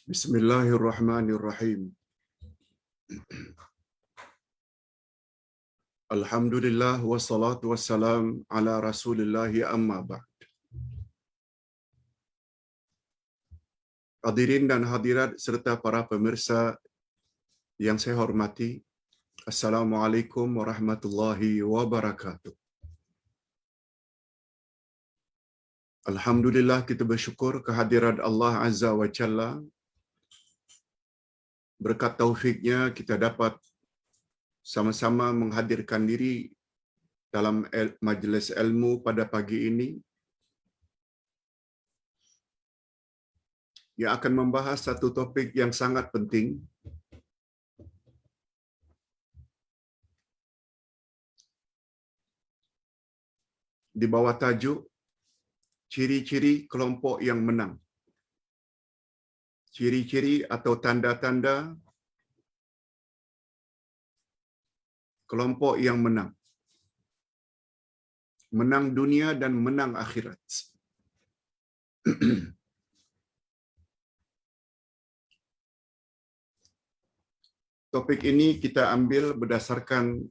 Bismillahirrahmanirrahim. Alhamdulillah wassalatu wassalam ala Rasulillah amma ba'd. Hadirin dan hadirat serta para pemirsa yang saya hormati, Assalamualaikum warahmatullahi wabarakatuh. Alhamdulillah, kita bersyukur kehadirat Allah Azza wa Jalla. Berkat taufiknya kita dapat sama-sama menghadirkan diri dalam majlis ilmu pada pagi ini yang akan membahas satu topik yang sangat penting, di bawah tajuk ciri-ciri kelompok yang menang. Ciri-ciri atau tanda-tanda kelompok yang menang. Menang dunia dan menang akhirat. Topik ini kita ambil berdasarkan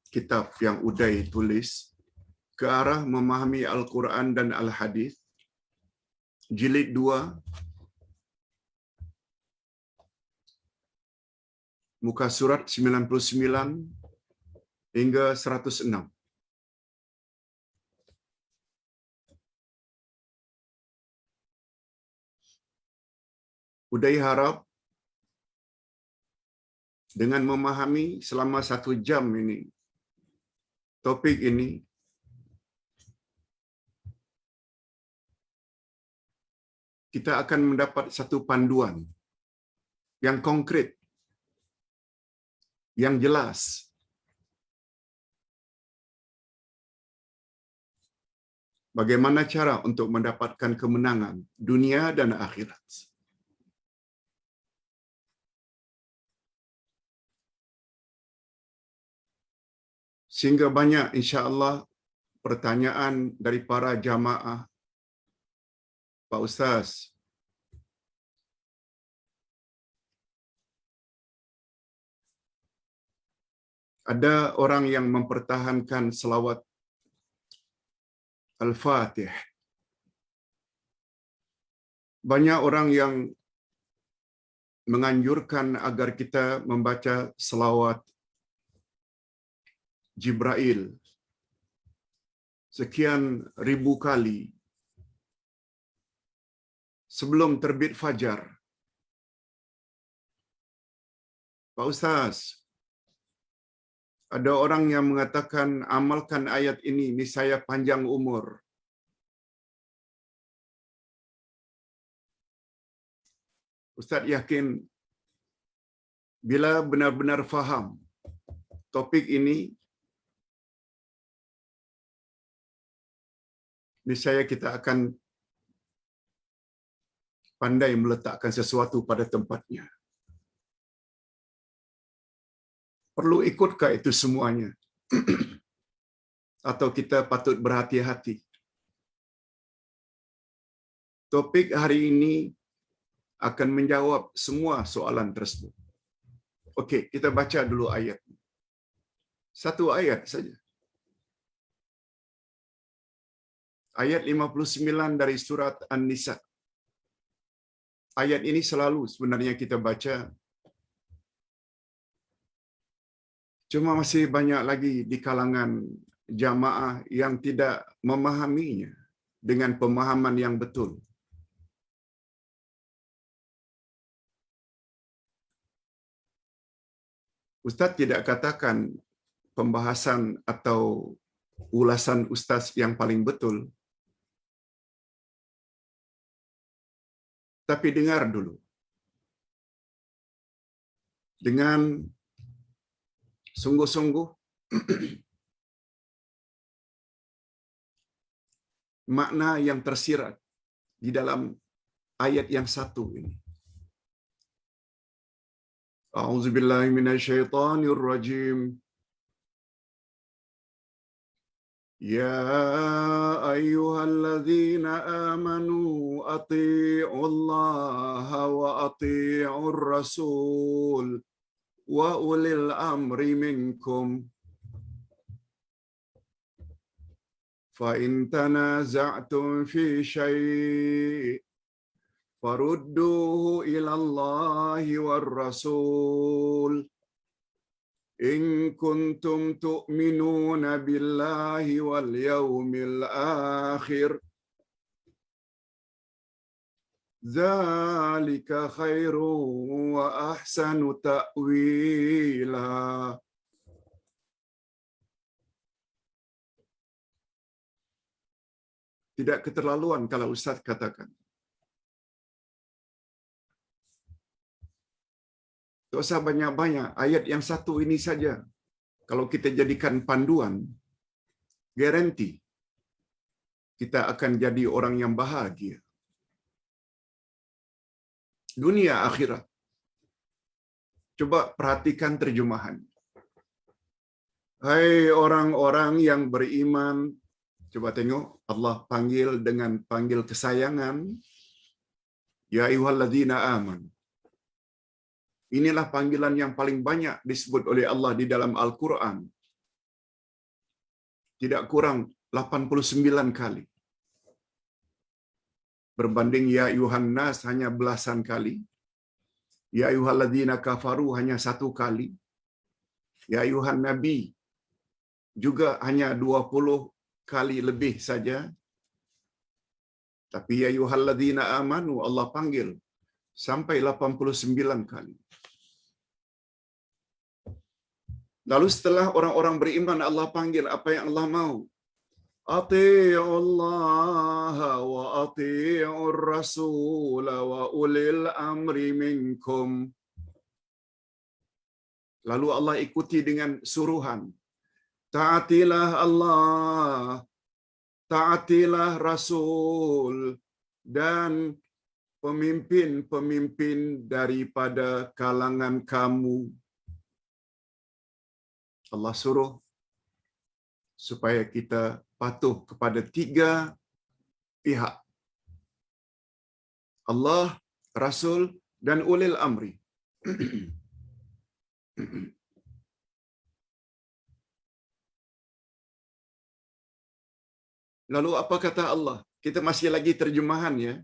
kitab yang Uday tulis, Ke Arah Memahami Al-Quran dan Al-Hadis, jilid 2, muka surat 99 hingga 106. Uday harap dengan memahami selama 1 jam ini topik ini, kita akan mendapat satu panduan yang konkret, yang jelas, bagaimana cara untuk mendapatkan kemenangan dunia dan akhirat. Sehingga banyak insya-Allah pertanyaan dari para jamaah, Pak Ustaz, ada orang yang mempertahankan selawat Al-Fatih. Banyak orang yang menganjurkan agar kita membaca selawat Jibril sekian ribu kali sebelum terbit fajar. Pak Ustaz, ada orang yang mengatakan amalkan ayat ini niscaya panjang umur. Ustaz yakin bila benar-benar faham topik ini, niscaya kita akan pandai meletakkan sesuatu pada tempatnya. Perlu ikutkah itu semuanya? Atau kita patut berhati-hati? Topik hari ini akan menjawab semua soalan tersebut. Okey, kita baca dulu ayat. Satu ayat saja. Ayat 59 dari surat An-Nisa. Ayat ini selalu sebenarnya kita baca, cuma masih banyak lagi di kalangan jamaah yang tidak memahaminya dengan pemahaman yang betul. Ustaz tidak katakan pembahasan atau ulasan ustaz yang paling betul, tapi dengar dulu. Dengan sungguh-sungguh makna yang tersirat di dalam ayat yang satu ini. A'udzubillahi minasyaitonirrajim. يا أيها الذين آمنوا أطيعوا الله وأطيعوا الرسول وأولي الأمر منكم فإن تنازعتم في شيء فردوه إلى الله والرسول إن كنتم تؤمنون بالله واليوم الآخر ذلك خير وأحسن تأويلا. Tidak keterlaluan kalau Ustaz katakan. Tak usah banyak-banyak, ayat yang satu ini saja. Kalau kita jadikan panduan, garanti kita akan jadi orang yang bahagia. Dunia akhirat. Coba perhatikan terjemahan. Hai orang-orang yang beriman, coba tengok Allah panggil dengan panggil kesayangan. Ya ayyuhalladzina amanu. Inilah panggilan yang paling banyak disebut oleh Allah di dalam Al-Quran. Tidak kurang 89 kali. Berbanding ya ayyuhan nas hanya belasan kali. Ya ayyuhalladzina kafaru hanya 1 kali. Ya ayyuhan nabi juga hanya 20 kali lebih saja. Tapi ya ayyuhalladzina amanu Allah panggil sampai 89 kali. Lalu setelah orang-orang beriman Allah panggil, apa yang Allah mau? Ati'ullaha wa ati'ur rasul wa ulil amri minkum. Lalu Allah ikuti dengan suruhan. Taatilah Allah, taatilah Rasul, dan pemimpin-pemimpin daripada kalangan kamu. Allah suruh supaya kita patuh kepada 3 pihak. Allah, Rasul, dan ulil amri. Lalu apa kata Allah? Kita masih lagi terjemahan ya.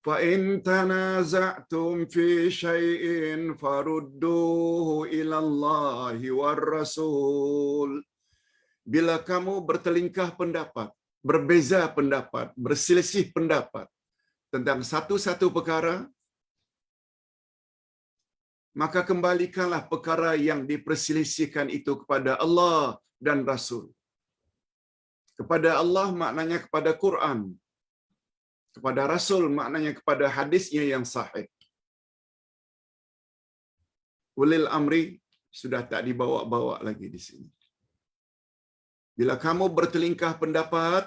Fa in tanaza'tum fi syai'in farudduhu ila Allahi war Rasul. Bila kamu bertelingkah pendapat, berbeza pendapat, berselisih pendapat tentang satu-satu perkara, maka kembalikanlah perkara yang diperselisihkan itu kepada Allah dan Rasul. Kepada Allah maknanya kepada Quran. Kepada Rasul maknanya kepada hadisnya yang sahih. Ulil amri sudah tak dibawa-bawa lagi di sini. Bila kamu bertelingkah pendapat,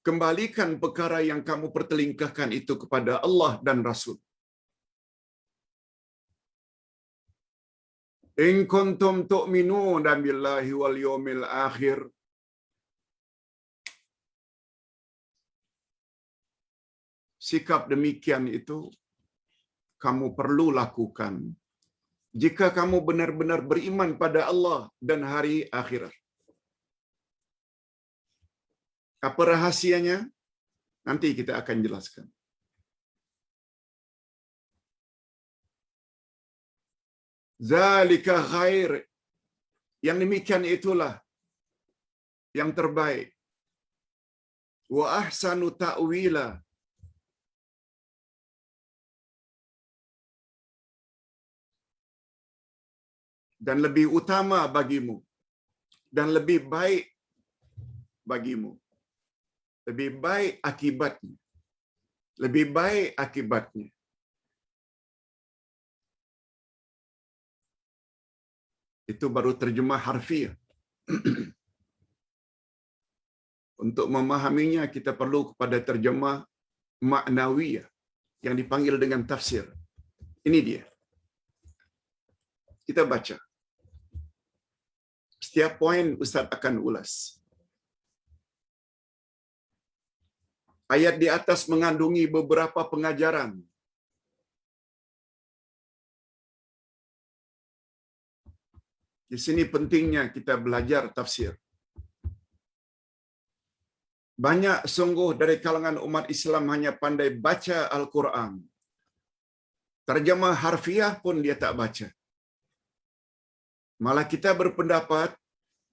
kembalikan perkara yang kamu pertelingkahkan itu kepada Allah dan Rasul. In kuntum tu'minuna billahi wal yawmil akhir. Sikap demikian itu kamu perlu lakukan jika kamu benar-benar beriman pada Allah dan hari akhirat. Apa rahasianya? Nanti kita akan jelaskan. Zalika khair. Yang demikian itulah yang terbaik. Wa ahsanu ta'wila. Dan lebih utama bagimu. Dan lebih baik bagimu. Lebih baik akibatnya. Lebih baik akibatnya. Itu baru terjemah harfiah. Untuk memahaminya kita perlu kepada terjemah maknawiyah yang dipanggil dengan tafsir. Ini dia. Kita baca. Setiap poin Ustaz akan ulas. Ayat di atas mengandungi beberapa pengajaran. Di sini pentingnya kita belajar tafsir. Banyak sungguh dari kalangan umat Islam hanya pandai baca Al-Quran. Terjemah harfiah pun dia tak baca. Malah kita berpendapat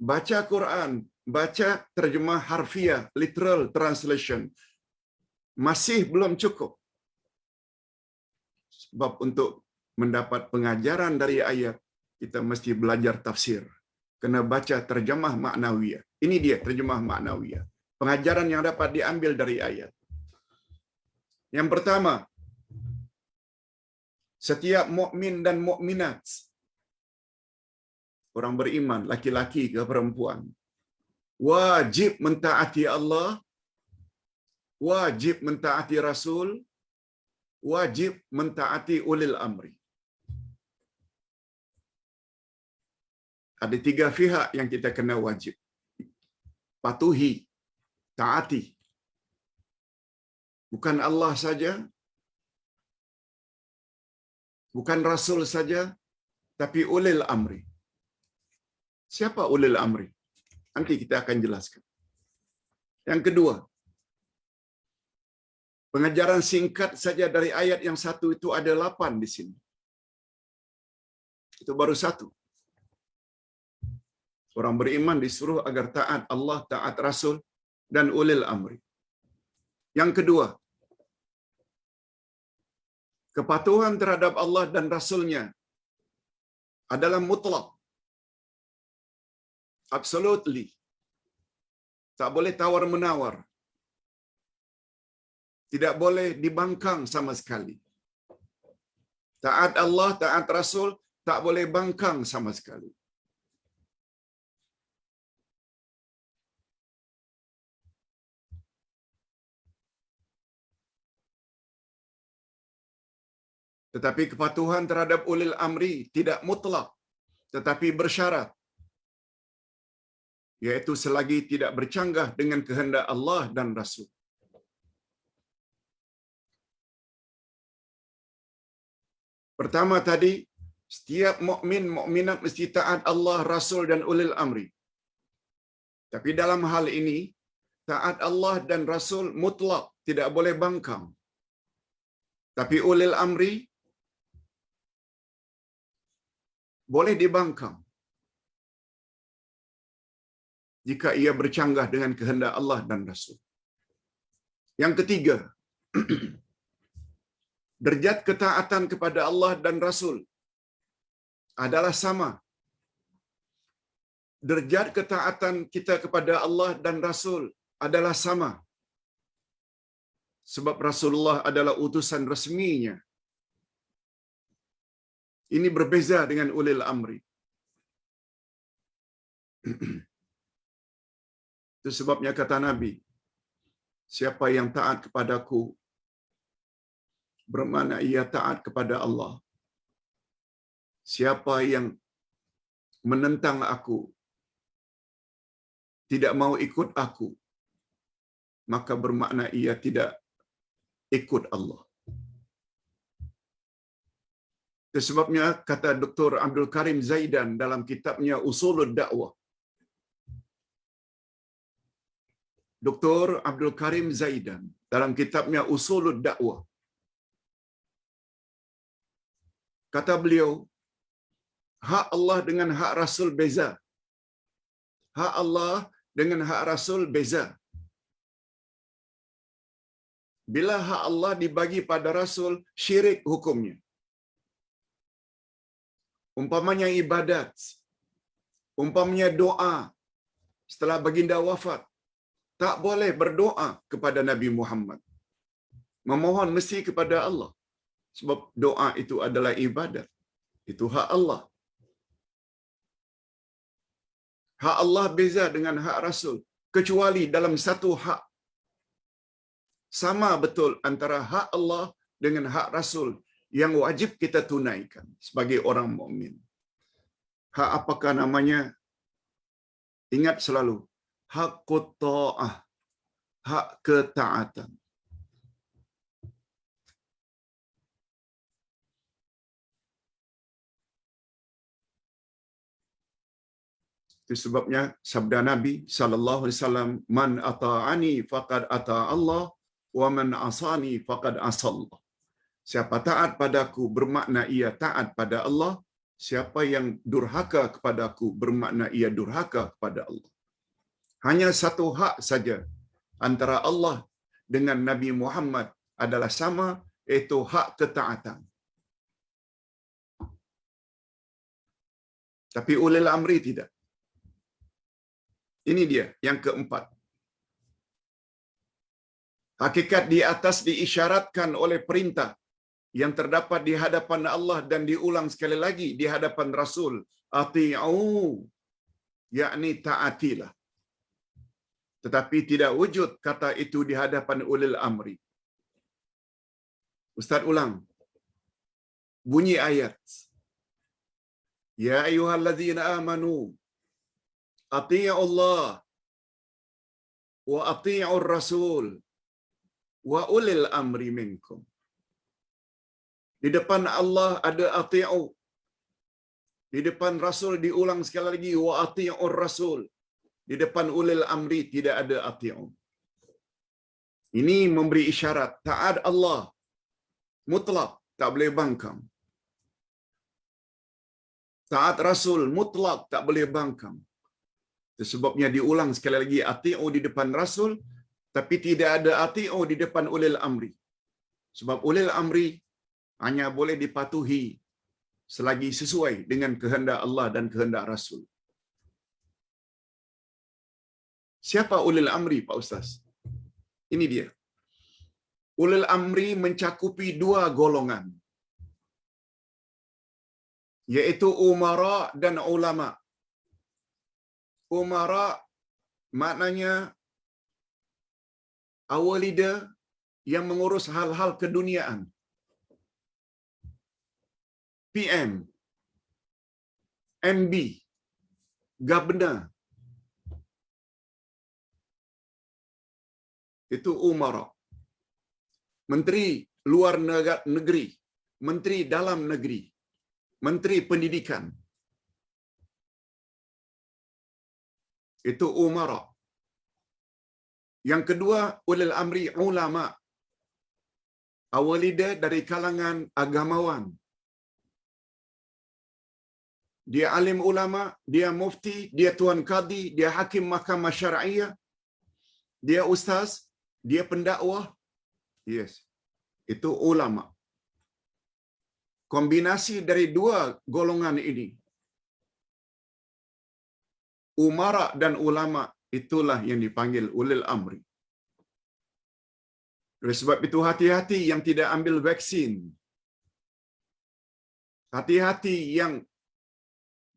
baca Quran, baca terjemah harfiah, literal translation masih belum cukup. Sebab untuk mendapat pengajaran dari ayat, kita mesti belajar tafsir. Kena baca terjemah maknawiyah. Ini dia terjemah maknawiyah. Pengajaran yang dapat diambil dari ayat. Yang pertama, setiap mukmin dan mukminat, orang beriman, laki-laki ke perempuan, wajib mentaati Allah, wajib mentaati Rasul, wajib mentaati ulil amri. Ada 3 pihak yang kita kena wajib. Patuhi, taati. Bukan Allah saja, bukan Rasul saja, tapi ulil amri. Siapa ulil amri? Nanti kita akan jelaskan. Yang kedua, pengajaran singkat saja dari ayat yang satu itu ada 8 di sini. Itu baru 1. Orang beriman disuruh agar taat Allah, taat Rasul, dan ulil amri. Yang kedua, kepatuhan terhadap Allah dan Rasulnya adalah mutlak. Absolutely. Tak boleh tawar-menawar. Tidak boleh dibangkang sama sekali. Taat Allah, taat Rasul, tak boleh bangkang sama sekali. Tetapi kepatuhan terhadap ulil amri tidak mutlak, tetapi bersyarat. Yaitu selagi tidak bercanggah dengan kehendak Allah dan Rasul. Pertama tadi, setiap mukmin mukminat mesti taat Allah, Rasul dan ulil amri. Tapi dalam hal ini, taat Allah dan Rasul mutlak, tidak boleh bangkang. Tapi ulil amri boleh dibangkang jika ia bercanggah dengan kehendak Allah dan Rasul. Yang ketiga, derajat ketaatan kepada Allah dan Rasul adalah sama. Derajat ketaatan kita kepada Allah dan Rasul adalah sama. Sebab Rasulullah adalah utusan resminya. Ini berbeza dengan ulil amri. Itu sebabnya kata Nabi, siapa yang taat kepadaku, bermakna ia taat kepada Allah. Siapa yang menentang aku, tidak mau ikut aku, maka bermakna ia tidak ikut Allah. Itu sebabnya kata Dr. Abdul Karim Zaidan dalam kitabnya Usulud Da'wah. Dr. Abdul Karim Zaidan dalam kitabnya Usulud Da'wah. Kata beliau, hak Allah dengan hak Rasul beza. Hak Allah dengan hak Rasul beza. Bila hak Allah dibagi pada Rasul, syirik hukumnya. Umpamanya ibadat, umpamanya doa setelah baginda wafat, tak boleh berdoa kepada Nabi Muhammad. Memohon mesti kepada Allah. Sebab doa itu adalah ibadat. Itu hak Allah. Hak Allah beza dengan hak Rasul. Kecuali dalam satu hak. Sama betul antara hak Allah dengan hak Rasul yang wajib kita tunaikan sebagai orang mukmin. Hak apakah namanya? Ingat selalu, haqqut ta'ah, hak ketaatan. Itu sebabnya sabda Nabi sallallahu alaihi wasallam, "Man ata'ani faqad ata Allah, wa man asani faqad asallah." Siapa taat padaku bermakna ia taat pada Allah, siapa yang durhaka kepadaku bermakna ia durhaka kepada Allah. Hanya satu hak saja antara Allah dengan Nabi Muhammad adalah sama, iaitu hak ketaatan. Tapi ulil amri tidak. Ini dia yang keempat. Hakikat di atas diisyaratkan oleh perintah yang terdapat di hadapan Allah dan diulang sekali lagi di hadapan Rasul. Ati'u, yakni taatilah. Tetapi tidak wujud kata itu di hadapan ulil amri. Ustaz ulang. Bunyi ayat. Ya ayyuhalladzina amanu ati'u Allah wa ati'ur rasul wa ulil amri minkum. Di depan Allah ada ati'u. Di depan Rasul diulang sekali lagi wa ati'ur rasul. Di depan ulil amri tidak ada ati'u. Ini memberi isyarat taat Allah mutlak, tak boleh bangkang. Taat Rasul mutlak, tak boleh bangkang. Itu sebabnya diulang sekali lagi ati'u di depan Rasul, tapi tidak ada ati'u di depan ulil amri. Sebab ulil amri hanya boleh dipatuhi selagi sesuai dengan kehendak Allah dan kehendak Rasul. Siapa ulil amri, Pak Ustaz? Ini dia. Ulil amri mencakupi dua golongan, yaitu umara dan ulama. Umara maknanya our leader yang mengurus hal-hal keduniaan. PM, MB, Governor. Itu umara. Menteri luar negeri, menteri dalam negeri, menteri pendidikan. Itu umara. Yang kedua, ulil amri ulama. Our leader dari kalangan agamawan. Dia alim ulama, dia mufti, dia tuan qadi, dia hakim mahkamah syar'iyah, dia ustaz, dia pendakwah. Yes, itu ulama. Kombinasi dari dua golongan ini, umara dan ulama, itulah yang dipanggil ulil amri. Oleh sebab itu hati-hati yang tidak ambil vaksin. Hati-hati yang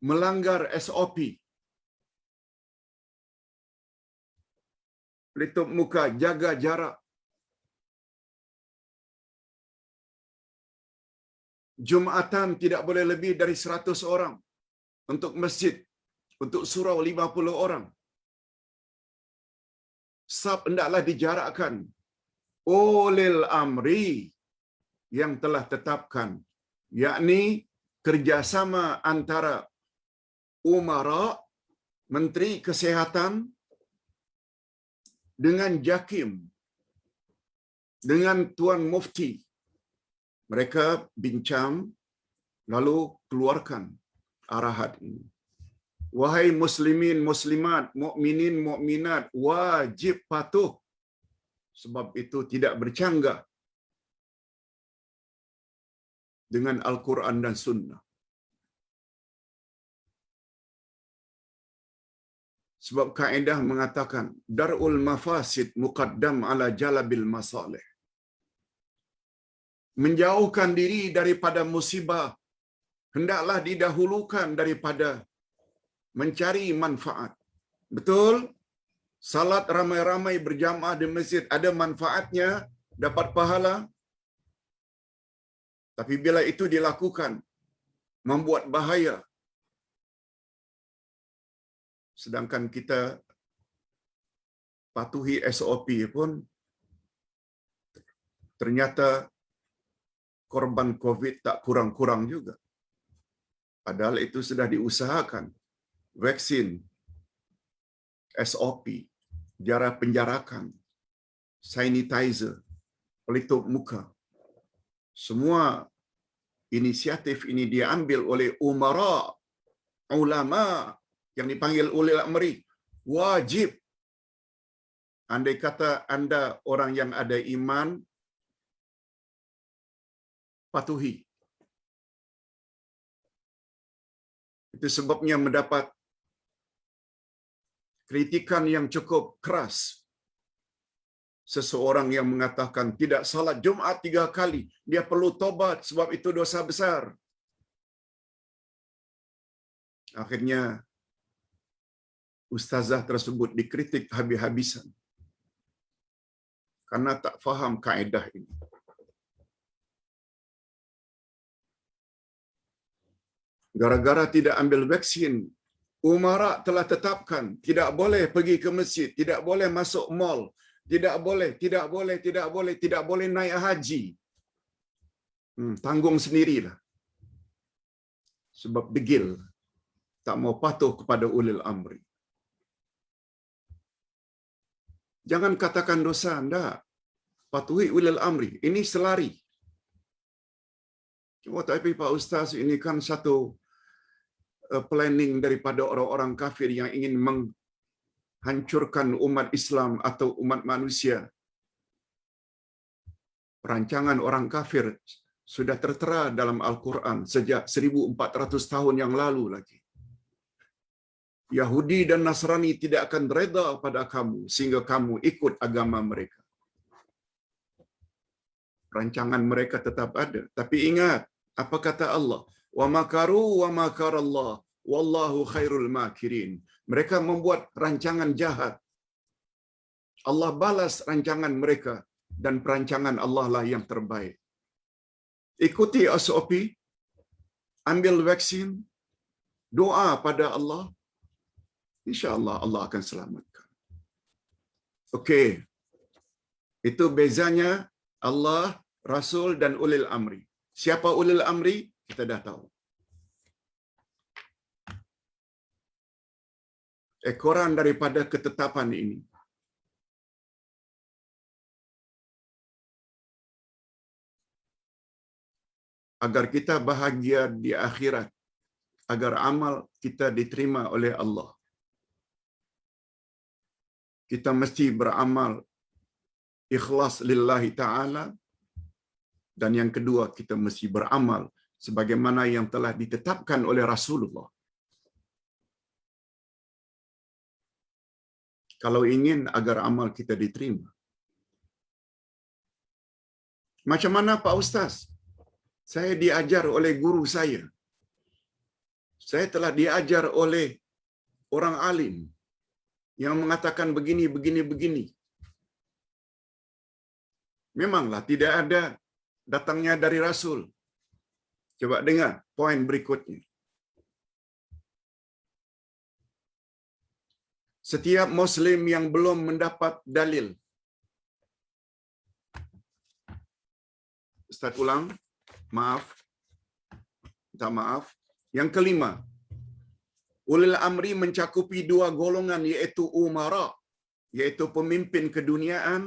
melanggar SOP. Pelitup muka, jaga jarak. Jumatan tidak boleh lebih dari 100 orang. Untuk masjid, untuk surau 50 orang. Saf hendaklah dijarakkan. Ulil amri yang telah tetapkan, yakni kerjasama antara umara, menteri kesihatan, dengan jakim, dengan tuan mufti. Mereka bincang lalu keluarkan arahan ini. Wahai muslimin muslimat, mukminin mukminat, wajib patuh. Sebab itu tidak bercanggah dengan Al-Quran dan Sunnah. Sebab kaedah mengatakan dar'ul mafasid muqaddam ala jalabil masalih. Menjauhkan diri daripada musibah hendaklah didahulukan daripada mencari manfaat. Betul? Salat ramai-ramai berjamaah di masjid ada manfaatnya, dapat pahala. Tapi bila itu dilakukan membuat bahaya, Sedangkan kita patuhi SOP pun ternyata korban COVID tak kurang-kurang juga. Padahal itu sudah diusahakan. Vaksin, SOP, jarak penjarakan, sanitizer, pelitup muka. Semua inisiatif ini diambil oleh umara, ulama yang dipanggil ulil amri. Wajib. Andai kata anda orang yang ada iman, patuhi. Itu sebabnya mendapat kritikan yang cukup keras. Seseorang yang mengatakan tidak salat Jumaat 3 kali, dia perlu tobat sebab itu dosa besar. Akhirnya ustazah tersebut dikritik habis-habisan karena tak faham kaedah ini. Gara-gara tidak ambil vaksin, umara telah tetapkan tidak boleh pergi ke masjid, tidak boleh masuk mall, tidak boleh naik haji. Tanggung sendirilah. Sebab degil, tak mau patuh kepada ulil amri. Jangan katakan dosa anda. Patuhi ulil amri. Ini selari. Cuma tapi Pak Ustaz, ini kan satu planning daripada orang-orang kafir yang ingin menghancurkan umat Islam atau umat manusia. Perancangan orang kafir sudah tertera dalam Al-Quran sejak 1400 tahun yang lalu lagi. Yahudi dan Nasrani tidak akan reda pada kamu sehingga kamu ikut agama mereka. Rancangan mereka tetap ada. Tapi ingat, apa kata Allah? Wa makaru wa makarallah wallahu khairul makirin. Mereka membuat rancangan jahat. Allah balas rancangan mereka dan perancangan Allah lah yang terbaik. Ikuti SOP, ambil vaksin, doa pada Allah, insya-Allah Allah akan selamatkan. Okey. Itu bezanya Allah, Rasul dan ulil amri. Siapa ulil amri? Kita dah tahu. Ekoran daripada ketetapan ini. Agar kita bahagia di akhirat, agar amal kita diterima oleh Allah. Kita mesti beramal ikhlas lillahi ta'ala, dan yang kedua kita mesti beramal sebagaimana yang telah ditetapkan oleh Rasulullah. Kalau ingin agar amal kita diterima. Macam mana Pak Ustaz? Saya diajar oleh guru saya. Saya telah diajar oleh orang alim yang mengatakan begini. Memanglah tidak ada datangnya dari Rasul. Coba dengar poin berikutnya. Setiap Muslim yang belum mendapat dalil. Ustaz ulang. Maaf. Minta maaf. Yang kelima. Ulil amri mencakupi dua golongan, iaitu umara, iaitu pemimpin keduniaan,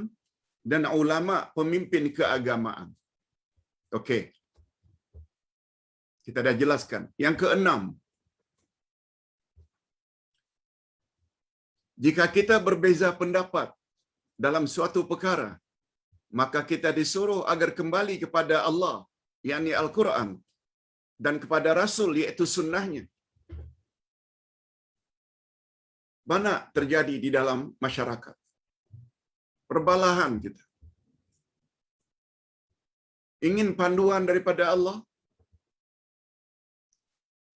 dan ulama, pemimpin keagamaan. Okey. Kita dah jelaskan. Yang keenam. Jika kita berbeza pendapat dalam suatu perkara, maka kita disuruh agar kembali kepada Allah, yakni Al-Quran, dan kepada Rasul, iaitu sunnahnya. Banyak terjadi di dalam masyarakat. Perbalahan kita. Ingin panduan daripada Allah,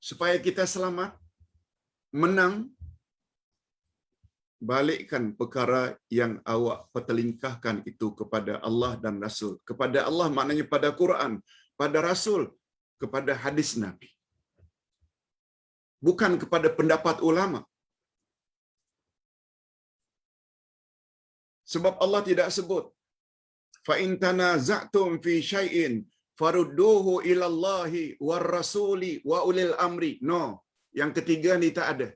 supaya kita selamat, menang, balikkan perkara yang awak pertelingkahkan itu kepada Allah dan Rasul. Kepada Allah maknanya pada Quran, pada Rasul, kepada hadis Nabi. Bukan kepada pendapat ulama. Sebab Allah tidak sebut fa in tanaza'tum fi syai'in farudduhu ila Allahi war rasuli wa ulil amri. No, yang ketiga ni tak ada.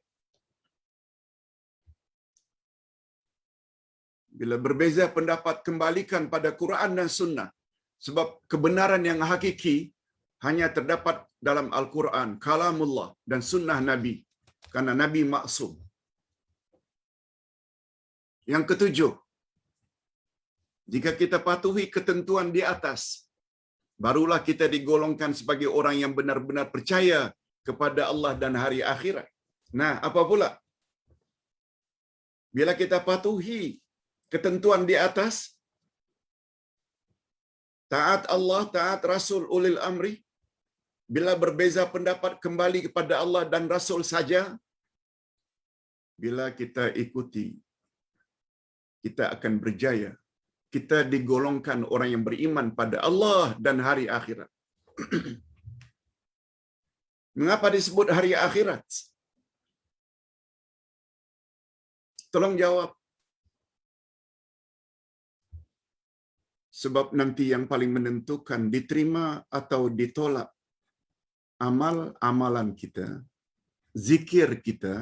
Bila berbeza pendapat, kembalikan pada Quran dan Sunnah. Sebab kebenaran yang hakiki hanya terdapat dalam Al-Quran, kalamullah dan Sunnah Nabi. Karena Nabi maksum. Yang ketujuh, jika kita patuhi ketentuan di atas, barulah kita digolongkan sebagai orang yang benar-benar percaya kepada Allah dan hari akhirat. Nah, apa pula? Bila kita patuhi ketentuan di atas, taat Allah, taat Rasul ulil amri, bila berbeza pendapat kembali kepada Allah dan Rasul saja, bila kita ikuti, kita akan berjaya. Kita digolongkan orang yang beriman pada Allah dan hari akhirat. Mengapa disebut hari akhirat? Tolong jawab. Sebab nanti yang paling menentukan diterima atau ditolak amal-amalan kita, zikir kita,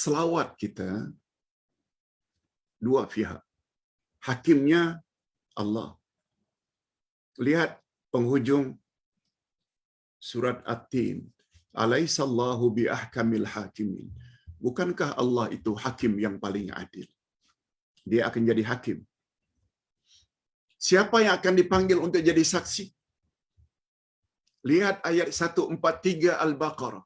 selawat kita, dua pihak. Hakimnya Allah. Lihat penghujung surat At-Tin. Alaisallahu biahkamil hakimin. Bukankah Allah itu hakim yang paling adil? Dia akan jadi hakim. Siapa yang akan dipanggil untuk jadi saksi? Lihat ayat 143 Al-Baqarah.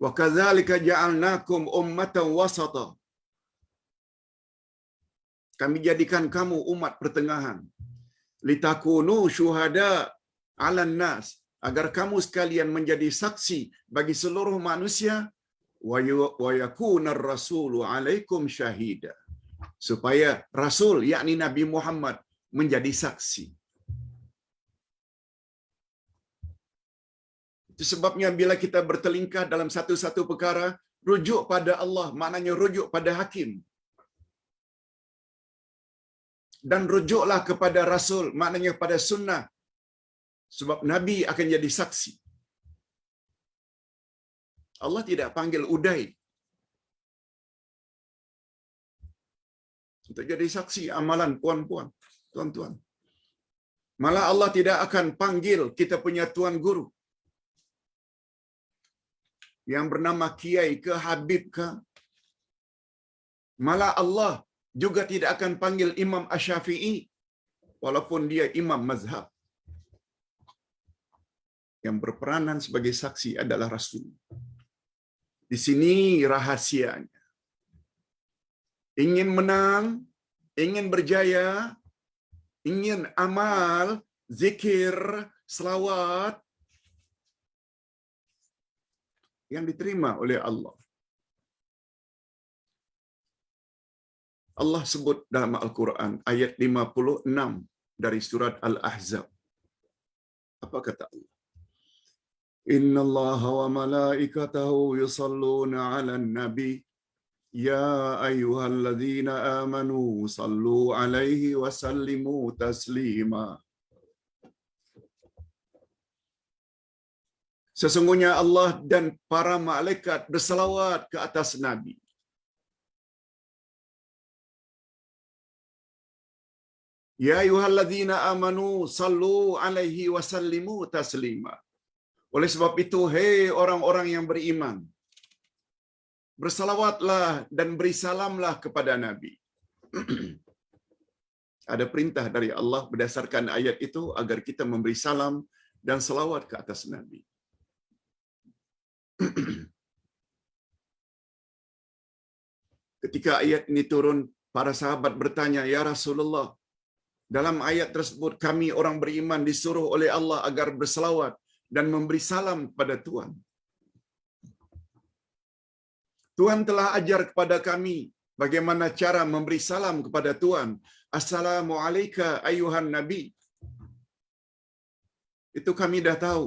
Wa kadzalika ja'alnakum ummatan wasata. Kami jadikan kamu umat pertengahan. Litakunu syuhada 'alan nas, agar kamu sekalian menjadi saksi bagi seluruh manusia, wa yakunar rasulu 'alaikum syahida. Supaya Rasul, yakni Nabi Muhammad, menjadi saksi. Itu sebabnya bila kita bertelingkah dalam satu-satu perkara, rujuk pada Allah, maknanya rujuk pada hakim. Dan rujuklah kepada Rasul, maknanya pada sunnah. Sebab Nabi akan jadi saksi. Allah tidak panggil Uday untuk jadi saksi amalan puan-puan, tuan-tuan. Malah Allah tidak akan panggil kita punya tuan guru yang bernama Kiai ke Habib ke. Malah Allah juga tidak akan panggil Imam Asy-Syafi'i walaupun dia imam mazhab. Yang berperanan sebagai saksi adalah Rasul. Di sini rahasianya. Ingin menang, ingin berjaya, ingin amal, zikir, selawat yang diterima oleh Allah. Allah sebut dalam Al-Quran ayat 56 dari surat Al-Ahzab. Apa kata Allah? Innallaha wa malaikatahu yusalluna 'alan nabi ya ayyuhalladzina amanu sallu 'alaihi wa sallimu taslima. Sesungguhnya Allah dan para malaikat berselawat ke atas Nabi. Ya ayyuhalladzina amanu sallu 'alaihi wa sallimu taslima. Oleh sebab itu, hei orang-orang yang beriman, bersalawatlah dan beri salamlah kepada Nabi. Ada perintah dari Allah berdasarkan ayat itu agar kita memberi salam dan salawat ke atas Nabi. Ketika ayat ini turun, para sahabat bertanya, "Ya Rasulullah, dalam ayat tersebut kami orang beriman disuruh oleh Allah agar berselawat dan memberi salam kepada Tuhan. Tuhan telah ajar kepada kami bagaimana cara memberi salam kepada Tuhan. Assalamu alayka ayyuhan nabi." Itu kami dah tahu.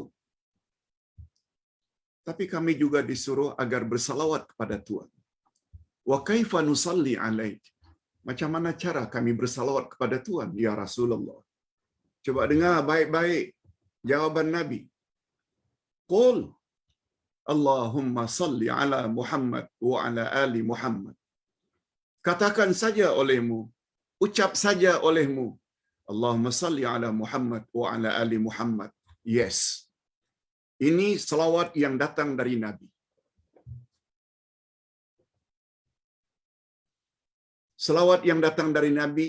Tapi kami juga disuruh agar bersalawat kepada Tuhan. Wa kaifa nusalli alaik? Macam mana cara kami bersalawat kepada Tuhan, ya Rasulullah? Coba dengar baik-baik jawaban Nabi. Qul Allahumma salli ala Muhammad wa ala ali Muhammad. Katakan saja olehmu, ucap saja olehmu, Allahumma salli ala Muhammad wa ala ali Muhammad. Yes. Ini selawat yang datang dari Nabi. Selawat yang datang dari Nabi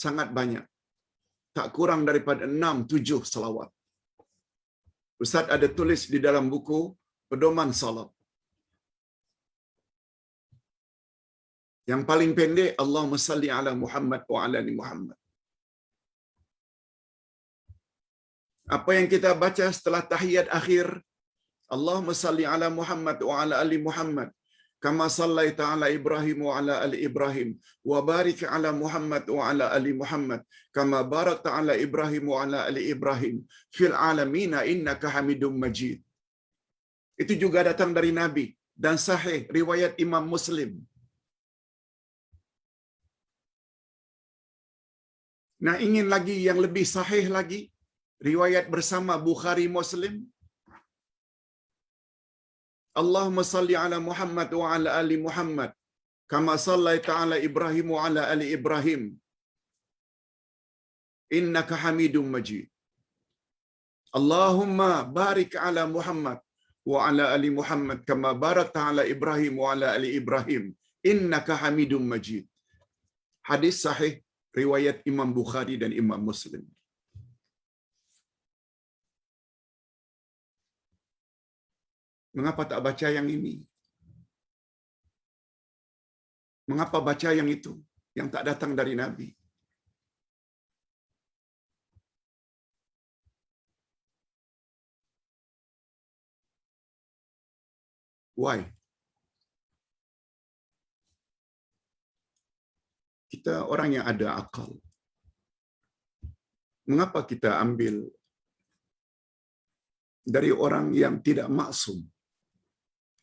sangat banyak. Tak kurang daripada 6-7 selawat. Ustaz ada tulis di dalam buku Pedoman Salat. Yang paling pendek, Allahumma salli ala Muhammad wa ala ali Muhammad. Apa yang kita baca setelah tahiyat akhir, Allahumma salli ala Muhammad wa ala ali Muhammad. Kama sallaita ala Ibrahim wa ala ali Ibrahim. Wa barik ala Muhammad wa ala ali Muhammad. Kama barakta ala Ibrahim wa ala ali Ibrahim. Fil alamina innaka hamidum majid. Itu juga datang dari Nabi. Dan sahih riwayat Imam Muslim. Nah, ingin lagi yang lebih sahih lagi, riwayat bersama Bukhari Muslim. Allahumma salli ala Muhammad wa ala ali Muhammad kama sallaita ala Ibrahim wa ala ali Ibrahim innaka Hamidum Majid. Allahumma barik ala Muhammad wa ala ali Muhammad kama barakta ala Ibrahim wa ala ali Ibrahim innaka Hamidum Majid. Hadis sahih riwayat Imam Bukhari dan Imam Muslim. Mengapa tak baca yang ini? Mengapa baca yang itu, yang tak datang dari Nabi? Why? Kita orang yang ada akal. Mengapa kita ambil dari orang yang tidak maksum?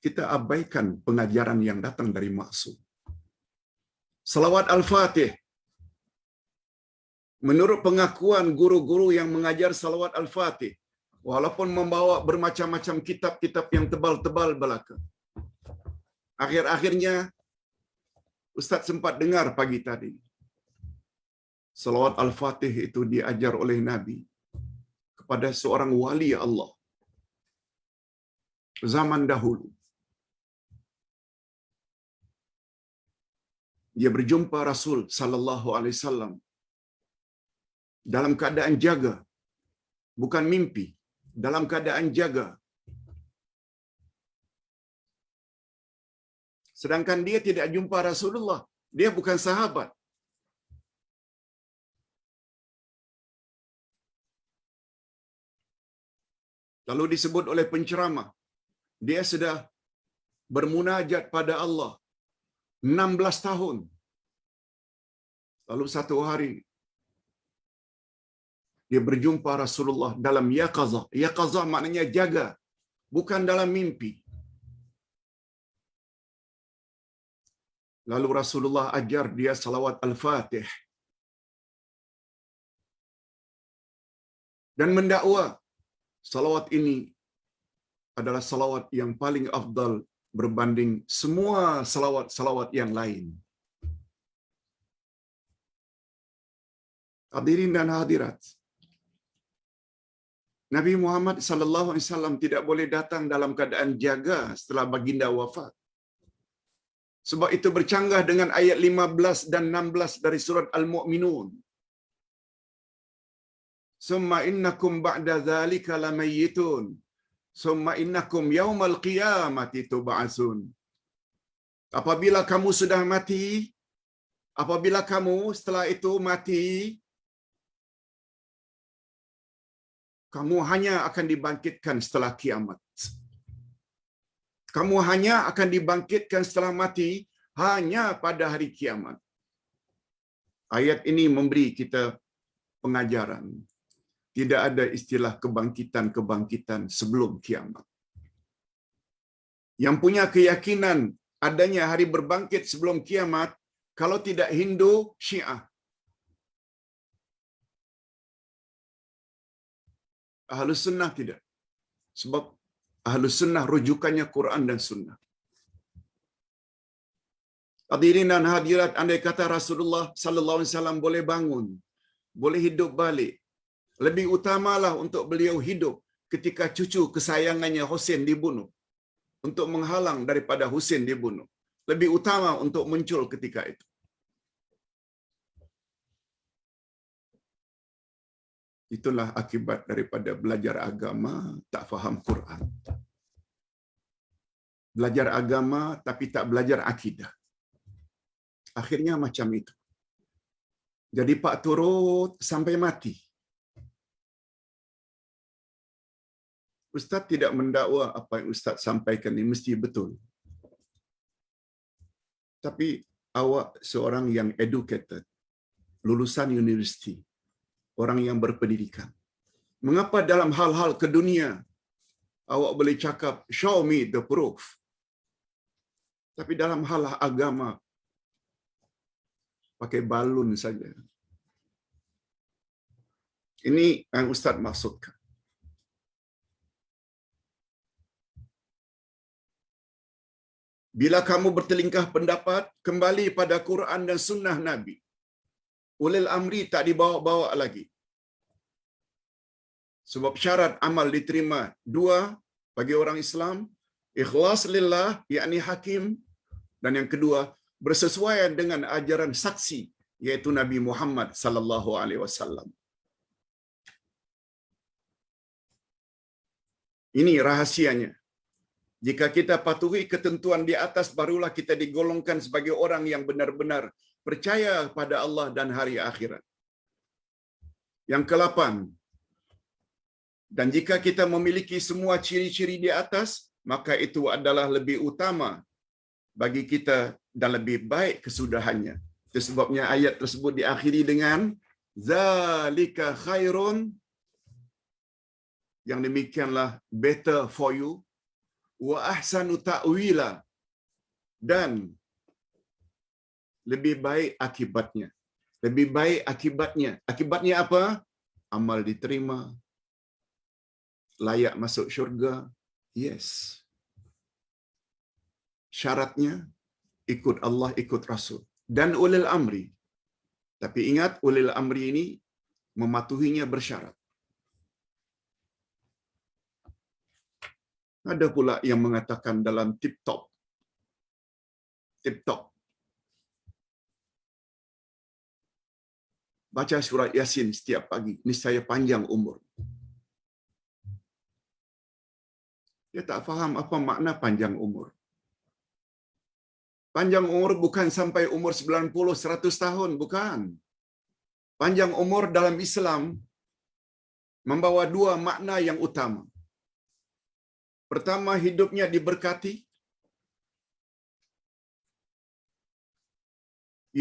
Kita abaikan pengajaran yang datang dari maksum. Salawat Al-Fatih. Menurut pengakuan guru-guru yang mengajar salawat Al-Fatih, walaupun membawa bermacam-macam kitab-kitab yang tebal-tebal belaka, akhir-akhirnya Ustaz sempat dengar pagi tadi, salawat Al-Fatih itu diajar oleh Nabi kepada seorang wali Allah zaman dahulu. Dia berjumpa Rasul sallallahu alaihi wasallam dalam keadaan jaga, bukan mimpi, dalam keadaan jaga. Sedangkan dia tidak jumpa Rasulullah, dia bukan sahabat. Lalu disebut oleh penceramah, dia sudah bermunajat pada Allah 16 tahun. Lalu satu hari dia berjumpa Rasulullah dalam yaqazah. Yaqazah maknanya jaga, bukan dalam mimpi. Lalu Rasulullah ajar dia salawat Al-Fatih dan mendakwa salawat ini adalah salawat yang paling afdal berbanding semua salawat-salawat yang lain. Hadirin dan hadirat, Nabi Muhammad sallallahu alaihi wasallam tidak boleh datang dalam keadaan jaga setelah baginda wafat. Sebab itu bercanggah dengan ayat 15 dan 16 dari surat Al-Mu'minun. Summa innakum ba'da dzalika lamayyitun. Summa innakum yaumal qiyamati tub'atsun. Apabila kamu sudah mati, apabila kamu setelah itu mati, kamu hanya akan dibangkitkan setelah kiamat. Kamu hanya akan dibangkitkan setelah mati hanya pada hari kiamat. Ayat ini memberi kita pengajaran. Tidak ada istilah kebangkitan-kebangkitan sebelum kiamat. Yang punya keyakinan adanya hari berbangkit sebelum kiamat, kalau tidak Hindu, Syiah. Ahlus Sunnah tidak. Sebab Ahlus Sunnah rujukannya Quran dan Sunnah. Hadirin dan hadirat, andai kata Rasulullah sallallahu alaihi wasallam boleh bangun, boleh hidup balik, lebih utamalah untuk beliau hidup ketika cucu kesayangannya Husain dibunuh, untuk menghalang daripada Husain dibunuh. Lebih utama untuk muncul ketika itu. Itulah akibat daripada belajar agama tak faham Quran. Belajar agama tapi tak belajar akidah. Akhirnya macam itu. Jadi pak turut sampai mati. Ustaz tidak mendakwa apa yang Ustaz sampaikan ini mesti betul. Tapi awak seorang yang educated, lulusan universiti, orang yang berpendidikan. Mengapa dalam hal-hal ke dunia awak boleh cakap show me the proof? Tapi dalam hal agama pakai balun saja. Ini yang Ustaz maksudkan. Bila kamu bertelingkah pendapat, kembali pada Quran dan Sunnah Nabi. Ulil amri tak dibawa-bawa lagi. Sebab syarat amal diterima dua bagi orang Islam, ikhlas lillah, yakni hakim, dan yang kedua bersesuaian dengan ajaran saksi, yaitu Nabi Muhammad sallallahu alaihi wasallam. Ini rahasianya. Jika kita patuhi ketentuan di atas, barulah kita digolongkan sebagai orang yang benar-benar percaya pada Allah dan hari akhirat. Yang ke-8, dan jika kita memiliki semua ciri-ciri di atas, maka itu adalah lebih utama bagi kita dan lebih baik kesudahannya. Itu sebabnya ayat tersebut diakhiri dengan zalika khairun, yang demikianlah better for you, wa ahsanu ta'wila, dan lebih baik akibatnya. Lebih baik akibatnya. Akibatnya apa? Amal diterima, layak masuk syurga. Yes. Syaratnya ikut Allah, ikut Rasul. Dan ulil amri. Tapi ingat, ulil amri ini mematuhinya bersyarat. Ada pula yang mengatakan dalam tip-top. Tip-top. Baca surat Yasin setiap pagi, niscaya panjang umur. Dia tak faham apa makna panjang umur. Panjang umur bukan sampai umur 90, 100 tahun, bukan. Panjang umur dalam Islam membawa dua makna yang utama. Pertama, hidupnya diberkati.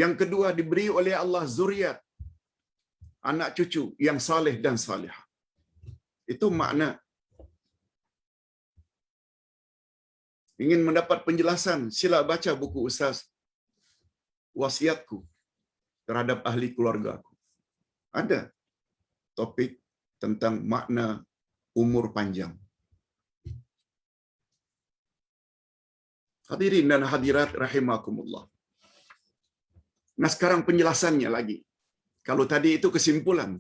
Yang kedua, diberi oleh Allah zuriat, anak cucu yang saleh dan salihah. Itu makna. Ingin mendapat penjelasan, sila baca buku Ustaz Wasiatku terhadap ahli keluargaku. Ada topik tentang makna umur panjang. Hadirin dan hadirat rahimakumullah. Nah, sekarang penjelasannya lagi. Kalau tadi itu kesimpulan.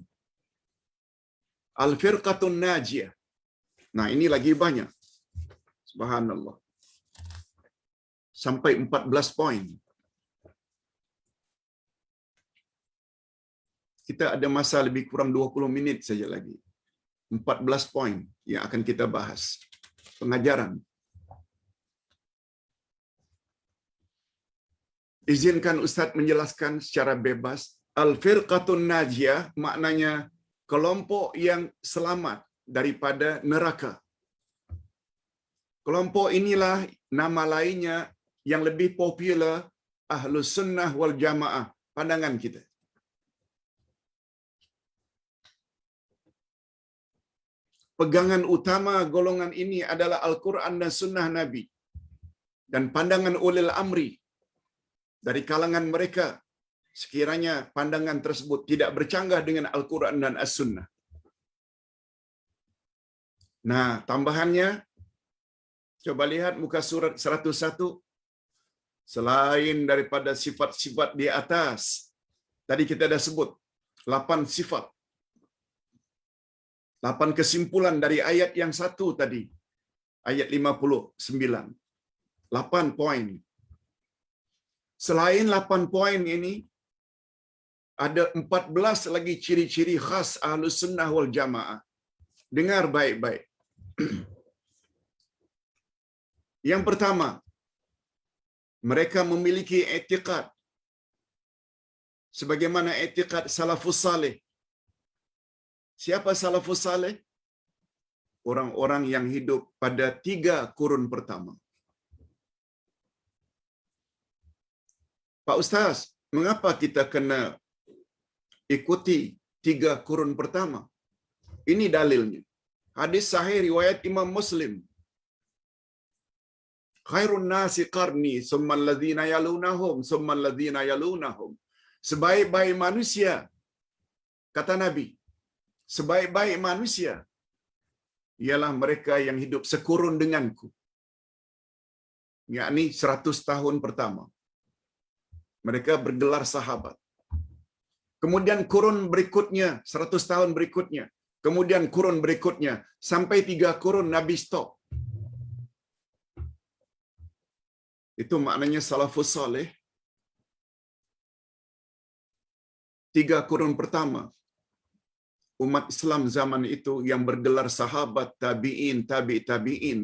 Al-firqatun najiyah. Nah, ini lagi banyak. Subhanallah. Sampai 14 poin. Kita ada masa lebih kurang 20 minit saja lagi. 14 poin yang akan kita bahas. Pengajaran. Izinkan Ustaz menjelaskan secara bebas. Al-firqatun najiyah maknanya kelompok yang selamat daripada neraka. Kelompok inilah nama lainnya yang lebih popular Ahlus Sunnah wal Jamaah, pandangan kita. Pegangan utama golongan ini adalah Al-Quran dan Sunnah Nabi. dan pandangan ulil amri dari kalangan mereka, sekiranya pandangan tersebut tidak bercanggah dengan Al-Quran dan As-Sunnah. Nah, tambahannya, coba lihat muka surat 101. Selain daripada sifat-sifat di atas, tadi kita dah sebut 8 sifat, 8 kesimpulan dari ayat yang satu tadi, ayat 59. 8 poin. Selain 8 poin ini, ada 14 lagi ciri-ciri khas Ahlus Sunnah wal Jamaah. Dengar baik-baik. Yang pertama, mereka memiliki i'tiqad sebagaimana i'tiqad salafus saleh. Siapa salafus saleh? Orang-orang yang hidup pada 3 kurun pertama. Pak Ustaz, mengapa kita kena ikuti 3 kurun pertama? Ini dalilnya. Hadis sahih riwayat Imam Muslim. Khairun nasi qarni, summa alladhina yalunahum, summa alladhina yalunahum. Sebaik-baik manusia, kata Nabi, sebaik-baik manusia ialah mereka yang hidup sekurun denganku. Yakni 100 tahun pertama. Mereka bergelar sahabat. Kemudian kurun berikutnya, 100 tahun berikutnya. Kemudian kurun berikutnya, sampai 3 kurun Nabi stop. Itu maknanya salafus saleh. 3 kurun pertama, umat Islam zaman itu yang bergelar sahabat, tabi'in, tabi'in,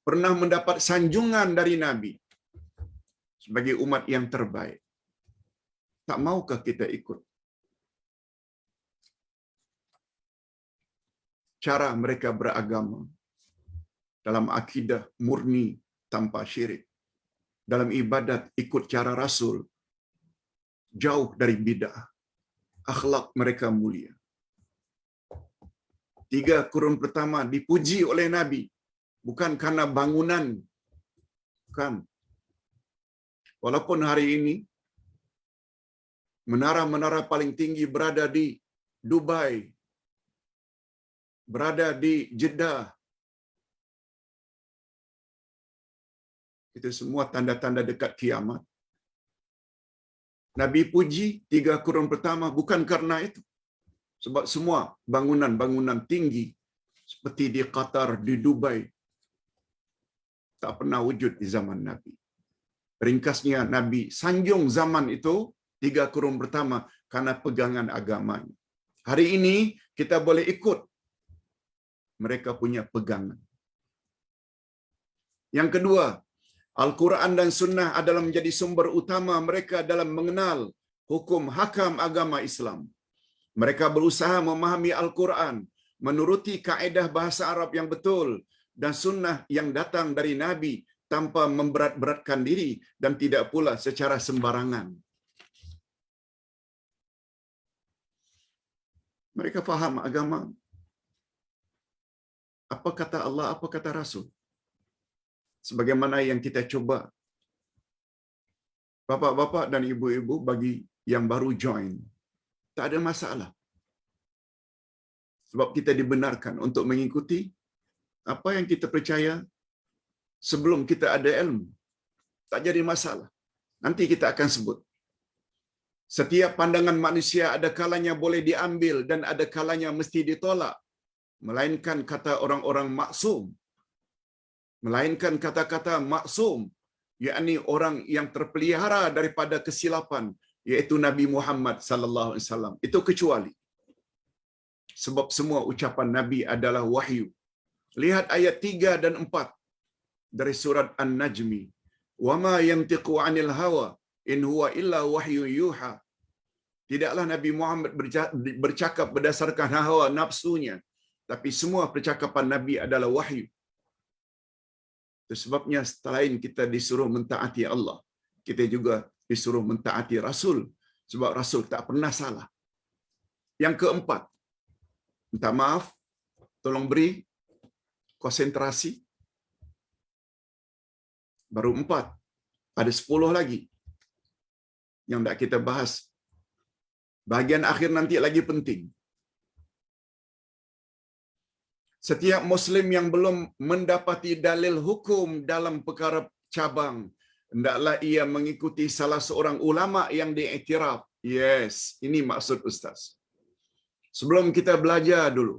pernah mendapat sanjungan dari Nabi sebagai umat yang terbaik. Tak maukah kita ikut cara mereka beragama? Dalam akidah murni tanpa syirik. Dalam ibadat ikut cara Rasul. Jauh dari bid'ah. Akhlak mereka mulia. 3 kurun pertama dipuji oleh Nabi. Bukan karena bangunan. Bukan. Walaupun hari ini menara-menara paling tinggi berada di Dubai, berada di Jeddah. Itu semua tanda-tanda dekat kiamat. Nabi puji 3 kurun pertama bukan karena itu. Sebab semua bangunan-bangunan tinggi seperti di Qatar, di Dubai, tak pernah wujud di zaman Nabi. Ringkasnya, Nabi sanjung zaman itu 3 kurun pertama karena pegangan agamanya. Hari ini kita boleh ikut mereka punya pegangan. Yang kedua, Al-Quran dan Sunnah adalah menjadi sumber utama mereka dalam mengenal hukum hakam agama Islam. Mereka berusaha memahami Al-Quran, menuruti kaedah bahasa Arab yang betul dan Sunnah yang datang dari Nabi tanpa memberat-beratkan diri dan tidak pula secara sembarangan. Mereka faham agama. Apa kata Allah, apa kata Rasul. Sebagaimana yang kita cuba. Bapak-bapak dan ibu-ibu bagi yang baru join, tak ada masalah. Sebab kita dibenarkan untuk mengikuti apa yang kita percaya sebelum kita ada ilmu. Tak jadi masalah. Nanti kita akan sebut. Setiap pandangan manusia ada kalanya boleh diambil dan ada kalanya mesti ditolak. Melainkan kata orang-orang maksum. Melainkan kata-kata maksum, yakni orang yang terpelihara daripada kesilapan, yaitu Nabi Muhammad sallallahu alaihi wasallam. Itu kecuali. Sebab semua ucapan Nabi adalah wahyu. Lihat ayat 3 dan 4 dari surat An-Najmi. Wa ma yantiqu 'anil hawa in huwa illa wahyu yuha. Tidaklah Nabi Muhammad bercakap berdasarkan hawa nafsunya, tapi semua percakapan Nabi adalah wahyu. Itu sebabnya selain kita disuruh mentaati Allah, kita juga disuruh mentaati Rasul. Sebab Rasul tak pernah salah. Yang keempat, minta maaf, tolong beri konsentrasi. Baru 4. Ada 10 lagi yang tak kita bahas. Bahagian akhir nanti lagi penting. Setiap Muslim yang belum mendapati dalil hukum dalam perkara cabang, hendaklah ia mengikuti salah seorang ulama yang diiktiraf. Yes, ini maksud Ustaz. Sebelum kita belajar dulu,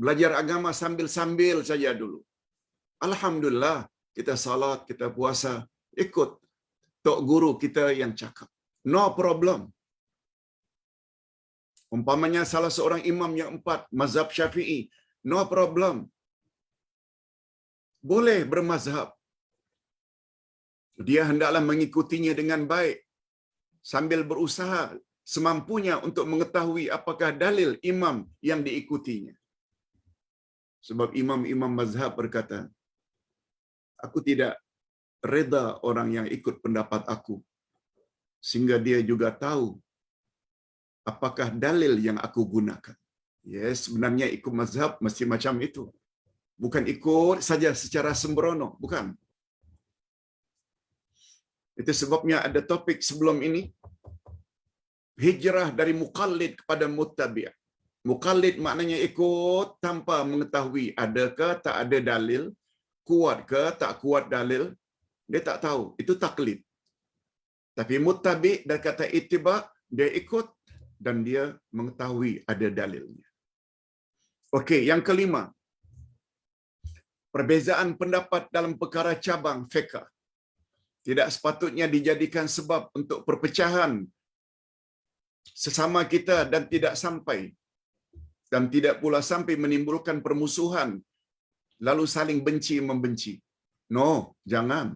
belajar agama sambil-sambil saja dulu. Alhamdulillah, kita salat, kita puasa, ikut tok guru kita yang cakap. No problem. Umpamanya salah seorang imam yang 4, mazhab Syafi'i, no problem. Boleh bermazhab. Dia hendaklah mengikutinya dengan baik sambil berusaha semampunya untuk mengetahui apakah dalil imam yang diikutinya. Sebab imam-imam mazhab berkata, aku tidak reda orang yang ikut pendapat aku, sehingga dia juga tahu apakah dalil yang aku gunakan. Yes, sebenarnya ikut mazhab mesti macam itu. Bukan ikut saja secara sembrono, bukan. Itu sebabnya ada topik sebelum ini, hijrah dari muqallid kepada muttabi'. Muqallid maknanya ikut tanpa mengetahui adakah tak ada dalil, kuat ke tak kuat dalil, dia tak tahu. Itu taklid. Tapi muttabi' dan kata ittiba', dia ikut dan dia mengetahui ada dalilnya. Okey, yang kelima, perbezaan pendapat dalam perkara cabang fiqh tidak sepatutnya dijadikan sebab untuk perpecahan sesama kita dan tidak pula sampai menimbulkan permusuhan lalu saling benci membenci. No, jangan.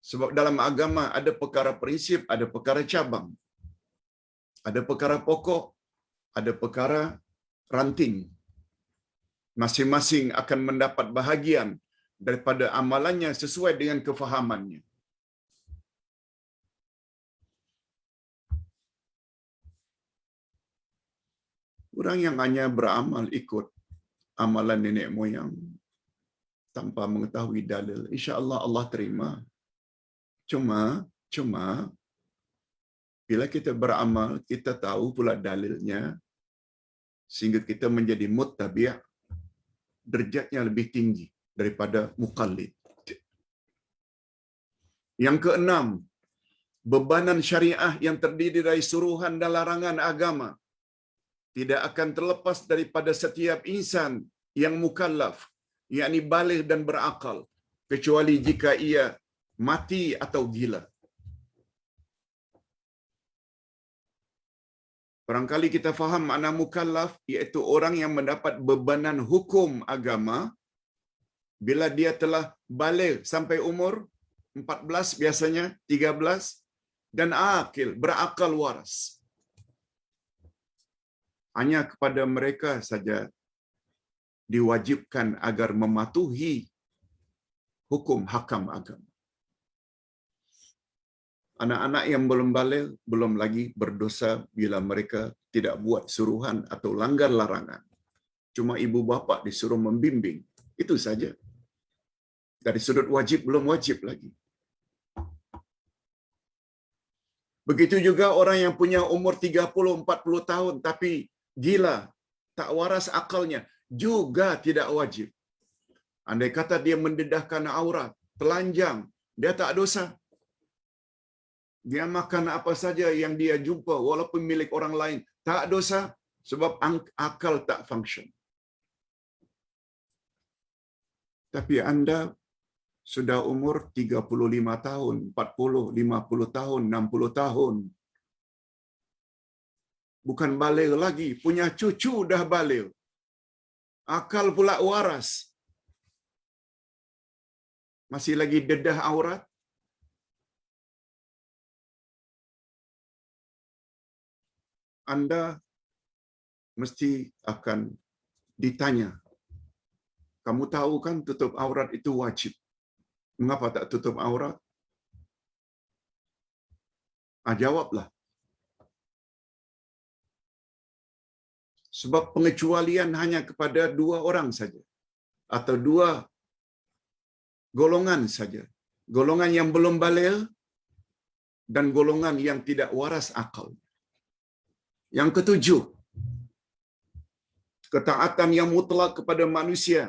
Sebab dalam agama ada perkara prinsip, ada perkara cabang. Ada perkara pokok, ada perkara ranting. Masing-masing akan mendapat bahagian daripada amalannya sesuai dengan kefahamannya. Orang yang hanya beramal ikut amalan nenek moyang tanpa mengetahui dalil, insya-Allah Allah terima. Cuma bila kita beramal, kita tahu pula dalilnya sehingga kita menjadi muttabi', derajatnya lebih tinggi daripada muqallid. Yang keenam, bebanan syariah yang terdiri dari suruhan dan larangan agama tidak akan terlepas daripada setiap insan yang mukallaf, yakni baligh dan berakal, kecuali jika ia mati atau gila. Barangkali kita faham makna mukallaf, iaitu orang yang mendapat bebanan hukum agama bila dia telah baligh sampai umur 14 biasanya, 13, dan akil, berakal waras. Hanya kepada mereka saja diwajibkan agar mematuhi hukum hakam agama. Anak-anak yang belum baligh belum lagi berdosa bila mereka tidak buat suruhan atau langgar larangan. Cuma ibu bapa disuruh membimbing. Itu saja. Dari sudut wajib belum wajib lagi. Begitu juga orang yang punya umur 30-40 tahun tapi gila, tak waras akalnya, juga tidak wajib. Andai kata dia mendedahkan aurat, telanjang, dia tak dosa. Dia makan apa saja yang dia jumpa walaupun milik orang lain, tak dosa sebab akal tak function. Tapi anda sudah umur 35 tahun, 40, 50 tahun, 60 tahun. Bukan baligh lagi, punya cucu dah baligh. Akal pula waras. Masih lagi dedah aurat. Anda mesti akan ditanya. Kamu tahu kan tutup aurat itu wajib. Mengapa tak tutup aurat? Jawablah. Sebab pengecualian hanya kepada 2 orang saja. Atau 2 golongan saja. Golongan yang belum baligh dan golongan yang tidak waras akal. Yang ketujuh, ketaatan yang mutlak kepada manusia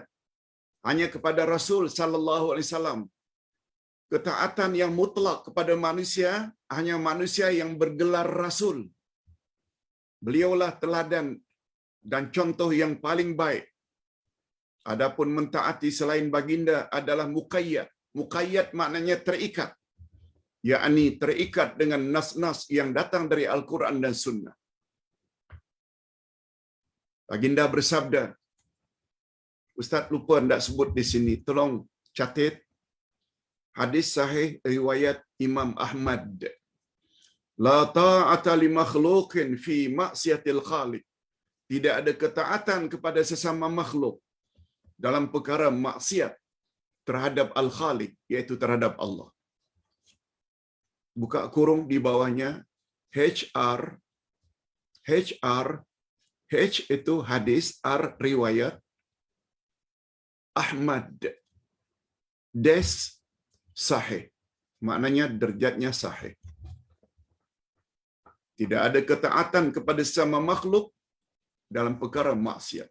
hanya kepada Rasul sallallahu alaihi wasallam. Ketaatan yang mutlak kepada manusia hanya manusia yang bergelar rasul. Beliaulah teladan dan contoh yang paling baik. Adapun mentaati selain baginda adalah muqayyad. Muqayyad maknanya terikat, yakni terikat dengan nas-nas yang datang dari Al-Quran dan Sunnah. Baginda bersabda, Ustaz lupa tidak sebut di sini, tolong catat. Hadis sahih riwayat Imam Ahmad. La ta'ata li makhluqin fi maksiatil khaliq. Tidak ada ketaatan kepada sesama makhluk dalam perkara maksiat terhadap Al-Khaliq, iaitu terhadap Allah. Buka kurung di bawahnya HR. H itu hadis, R riwayat, Ahmad des sahih. Maknanya derajatnya sahih. Tidak ada ketaatan kepada sesama makhluk dalam perkara maksiat.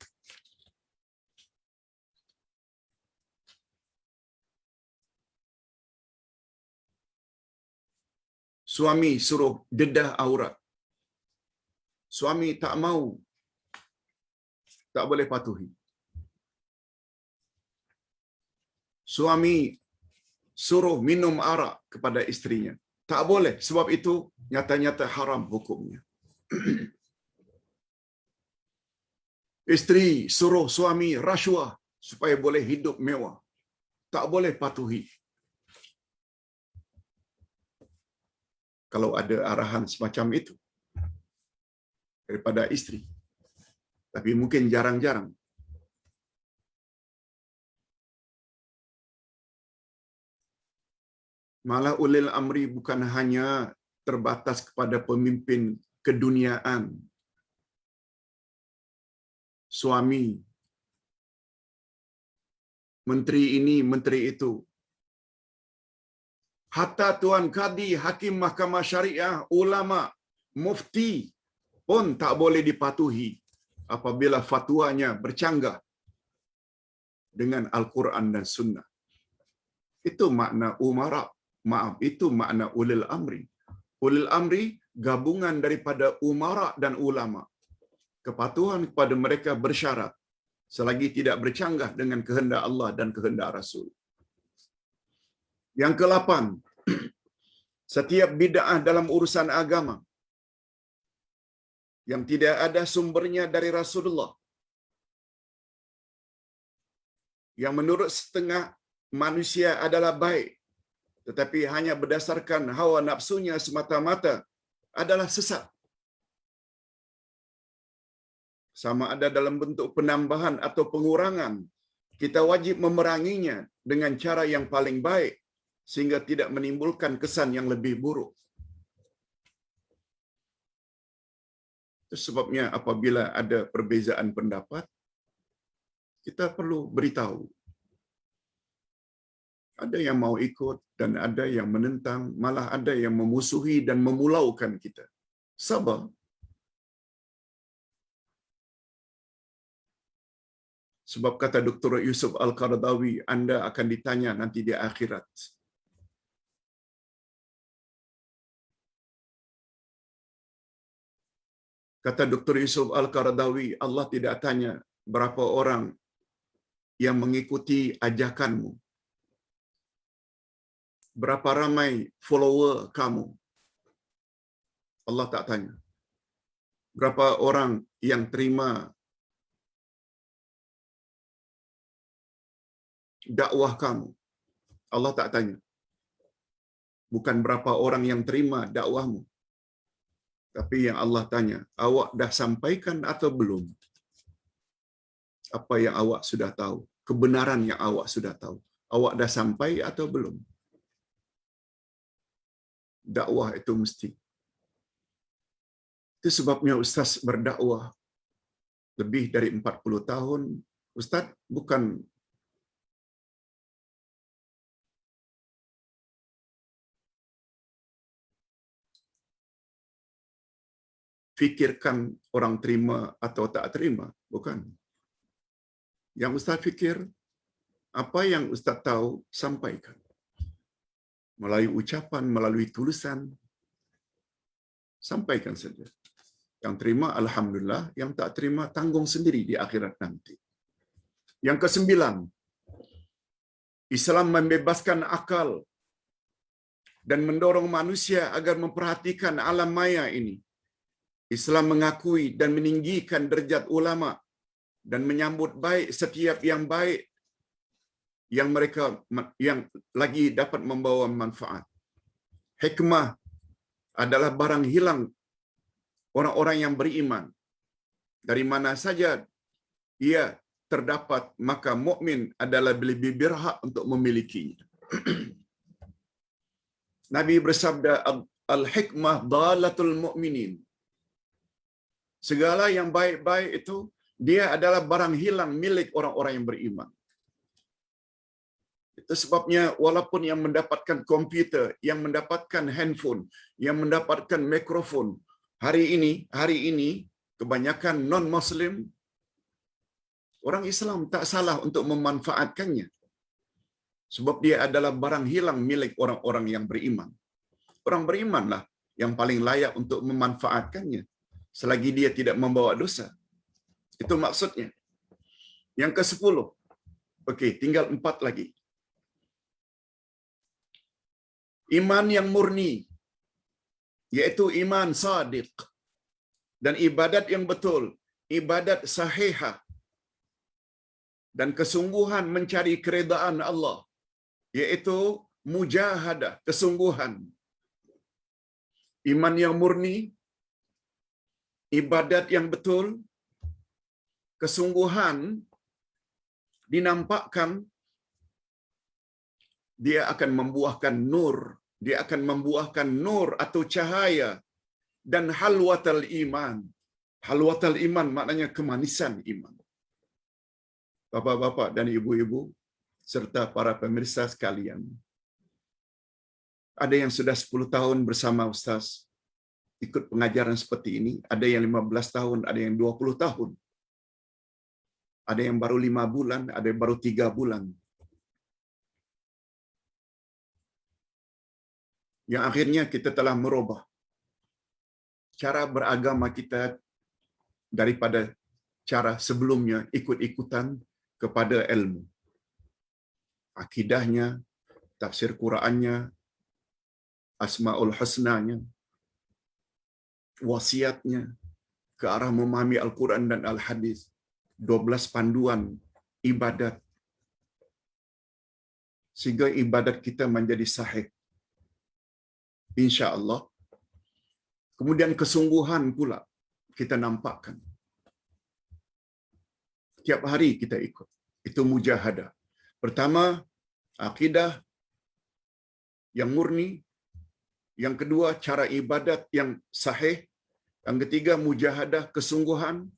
Suami suruh dedah aurat. Suami tak mau, tak boleh patuhi. Suami suruh minum arak kepada istrinya. Tak boleh, sebab itu nyata-nyata haram hukumnya. Isteri suruh suami rasuah supaya boleh hidup mewah. Tak boleh patuhi. Kalau ada arahan semacam itu daripada isteri. Tapi mungkin jarang-jarang. Malah ulil amri bukan hanya terbatas kepada pemimpin keduniaan, suami, menteri ini, menteri itu. Hatta tuan kadi, hakim mahkamah syariah, ulama, mufti pun tak boleh dipatuhi apabila fatwanya bercanggah dengan Al-Quran dan Sunnah. Itu makna umara. Maaf, itu makna ulil amri. Ulil amri gabungan daripada umara dan ulama. Kepatuhan kepada mereka bersyarat selagi tidak bercanggah dengan kehendak Allah dan kehendak Rasul. Yang ke-8, setiap bid'ah dalam urusan agama yang tidak ada sumbernya dari Rasulullah, yang menurut setengah manusia adalah baik, tetapi hanya berdasarkan hawa nafsunya semata-mata, adalah sesat. Sama ada dalam bentuk penambahan atau pengurangan, kita wajib memeranginya dengan cara yang paling baik sehingga tidak menimbulkan kesan yang lebih buruk. Itu sebabnya apabila ada perbezaan pendapat, kita perlu beritahu. Ada yang mau ikut dan ada yang menentang, malah ada yang memusuhi dan memulaukan kita. Sabar. Sebab kata Dr. Yusuf Al-Qaradawi, Anda akan ditanya nanti di akhirat. Kata Dr. Yusuf Al-Qaradawi, Allah tidak tanya berapa orang yang mengikuti ajakanmu, berapa ramai follower kamu. Allah tak tanya. Berapa orang yang terima dakwah kamu. Allah tak tanya. Bukan berapa orang yang terima dakwahmu. Tapi yang Allah tanya, awak dah sampaikan atau belum? Apa yang awak sudah tahu? Kebenaran yang awak sudah tahu. Awak dah sampai atau belum? Dakwah itu mesti. Itu sebabnya Ustaz berdakwah lebih dari 40 tahun. Ustaz bukan fikirkan orang terima atau tak terima, bukan. Yang Ustaz fikir, apa yang Ustaz tahu, sampaikan. Melalui ucapan, melalui tulisan, sampaikan saja. Yang terima, alhamdulillah. Yang tak terima, tanggung sendiri di akhirat nanti. Yang kesembilan, Islam membebaskan akal dan mendorong manusia agar memperhatikan alam maya ini. Islam mengakui dan meninggikan derajat ulama dan menyambut baik setiap yang baik yang mereka yang lagi dapat membawa manfaat. Hikmah adalah barang hilang orang-orang yang beriman. Dari mana saja ia terdapat, maka mukmin adalah lebih berhak untuk memilikinya. Nabi bersabda, al-hikmah dalatul mu'minin. Segala yang baik-baik itu, dia adalah barang hilang milik orang-orang yang beriman. Itu sebabnya walaupun yang mendapatkan komputer, yang mendapatkan handphone, yang mendapatkan mikrofon, hari ini kebanyakan non-Muslim, orang Islam tak salah untuk memanfaatkannya. Sebab dia adalah barang hilang milik orang-orang yang beriman. Orang berimanlah yang paling layak untuk memanfaatkannya, selagi dia tidak membawa dosa. Itu maksudnya. Yang ke-10. Okey, tinggal 4 lagi. Iman yang murni, yaitu iman sadiq, dan ibadat yang betul, ibadat sahihah, dan kesungguhan mencari keredaan Allah, yaitu mujahadah, kesungguhan. Iman yang murni, ibadat yang betul, kesungguhan dinampakkan dia akan membuahkan nur, dia akan membuahkan nur atau cahaya dan halwatul iman. Halwatul iman maknanya kemanisan iman. Bapak-bapak dan ibu-ibu serta para pemirsa sekalian, ada yang sudah 10 tahun bersama Ustaz ikut pengajaran seperti ini, ada yang 15 tahun, ada yang 20 tahun. Ada yang baru 5 bulan, ada yang baru 3 bulan. Yang akhirnya kita telah merubah cara beragama kita daripada cara sebelumnya ikut-ikutan kepada ilmu. Akidahnya, tafsir Qurannya, Asmaul Husnanya, wasiatnya, ke arah memahami Al-Quran dan Al-Hadis, 12 panduan ibadat, sehingga ibadat kita menjadi sahih. InsyaAllah. Kemudian kesungguhan pula kita nampakkan. Tiap hari kita ikut. Itu mujahadah. Pertama, akidah yang murni. Yang kedua, cara ibadat yang sahih. Yang ketiga, mujahadah, kesungguhan.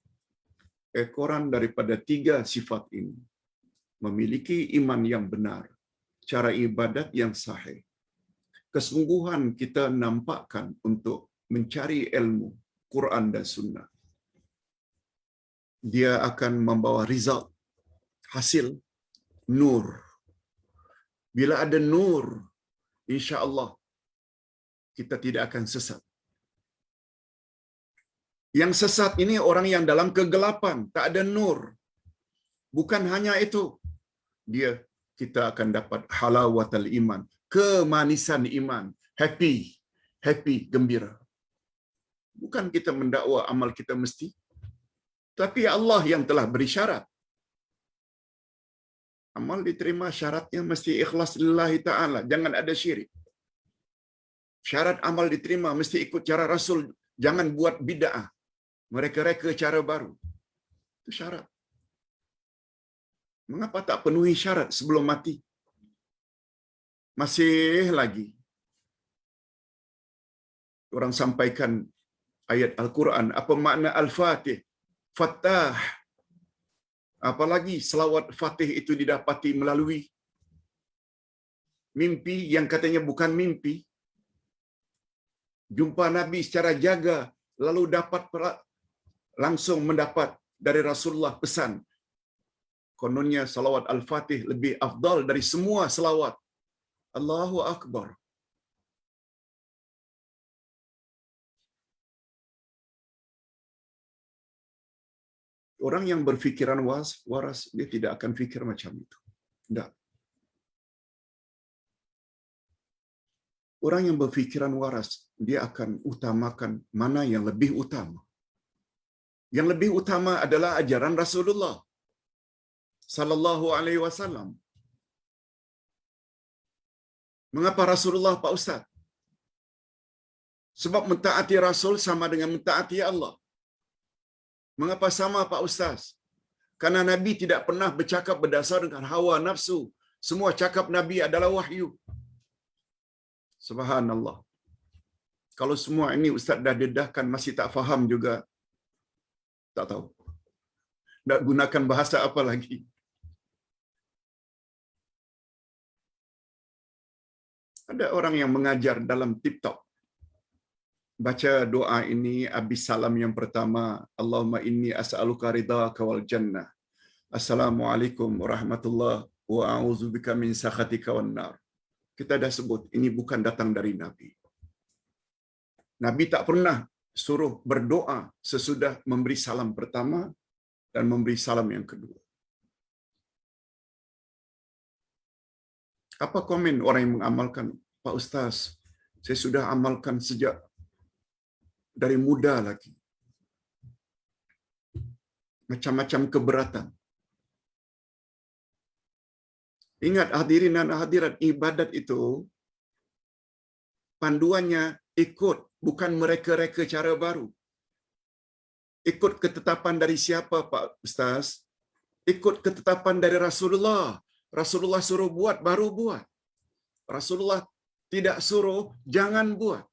Ekoran daripada 3 sifat ini. Memiliki iman yang benar. Cara ibadat yang sahih. Kesungguhan kita nampakkan untuk mencari ilmu Quran dan Sunnah. Dia akan membawa result, hasil, nur. Bila ada nur, insya-Allah kita tidak akan sesat. Yang sesat ini orang yang dalam kegelapan, tak ada nur. Bukan hanya itu, kita akan dapat halawatul iman, kemanisan iman, happy, gembira. Bukan kita mendakwa amal kita mesti, tapi Allah yang telah beri syarat. Amal diterima syaratnya mesti ikhlas lillahi ta'ala, jangan ada syirik. Syarat amal diterima mesti ikut cara Rasul, jangan buat bid'ah, mereka-reka cara baru. Itu syarat. Mengapa tak penuhi syarat sebelum mati? Masih lagi. Orang sampaikan ayat Al-Quran, apa makna Al-Fatih? Fattah. Apalagi selawat Fatih itu didapati melalui mimpi yang katanya bukan mimpi. Jumpa Nabi secara jaga lalu langsung mendapat dari Rasulullah pesan, kononnya salawat Al-Fatih lebih afdal dari semua salawat. Allahu Akbar. Orang yang berfikiran waras, dia tidak akan fikir macam itu. Tidak. Orang yang berfikiran waras, dia akan utamakan mana yang lebih utama. Yang lebih utama adalah ajaran Rasulullah sallallahu alaihi wasallam. Mengapa Rasulullah, Pak Ustaz? Sebab mentaati Rasul sama dengan mentaati Allah. Mengapa sama, Pak Ustaz? Karena Nabi tidak pernah bercakap berdasarkan hawa nafsu. Semua cakap Nabi adalah wahyu. Subhanallah. Kalau semua ini Ustaz dah dedahkan masih tak faham juga, tak tahu. Nak gunakan bahasa apa lagi? Ada orang yang mengajar dalam TikTok. Baca doa ini habis salam yang pertama, Allahumma inni as'aluka ridhaka wal jannah. Assalamualaikum warahmatullahi wa a'udzubika min sakhatika wan nar. Kita dah sebut ini bukan datang dari Nabi. Nabi tak pernah suruh berdoa sesudah memberi salam pertama dan memberi salam yang kedua. Apa komen orang yang mengamalkan? Pak Ustaz, saya sudah amalkan sejak dari muda lagi. Macam-macam keberatan. Ingat hadirin dan hadirat, ibadat itu panduannya ikut, bukan mereka-reka cara baru. Ikut ketetapan dari siapa, Pak Ustaz? Ikut ketetapan dari Rasulullah. Rasulullah suruh buat, baru buat. Rasulullah tidak suruh, jangan buat.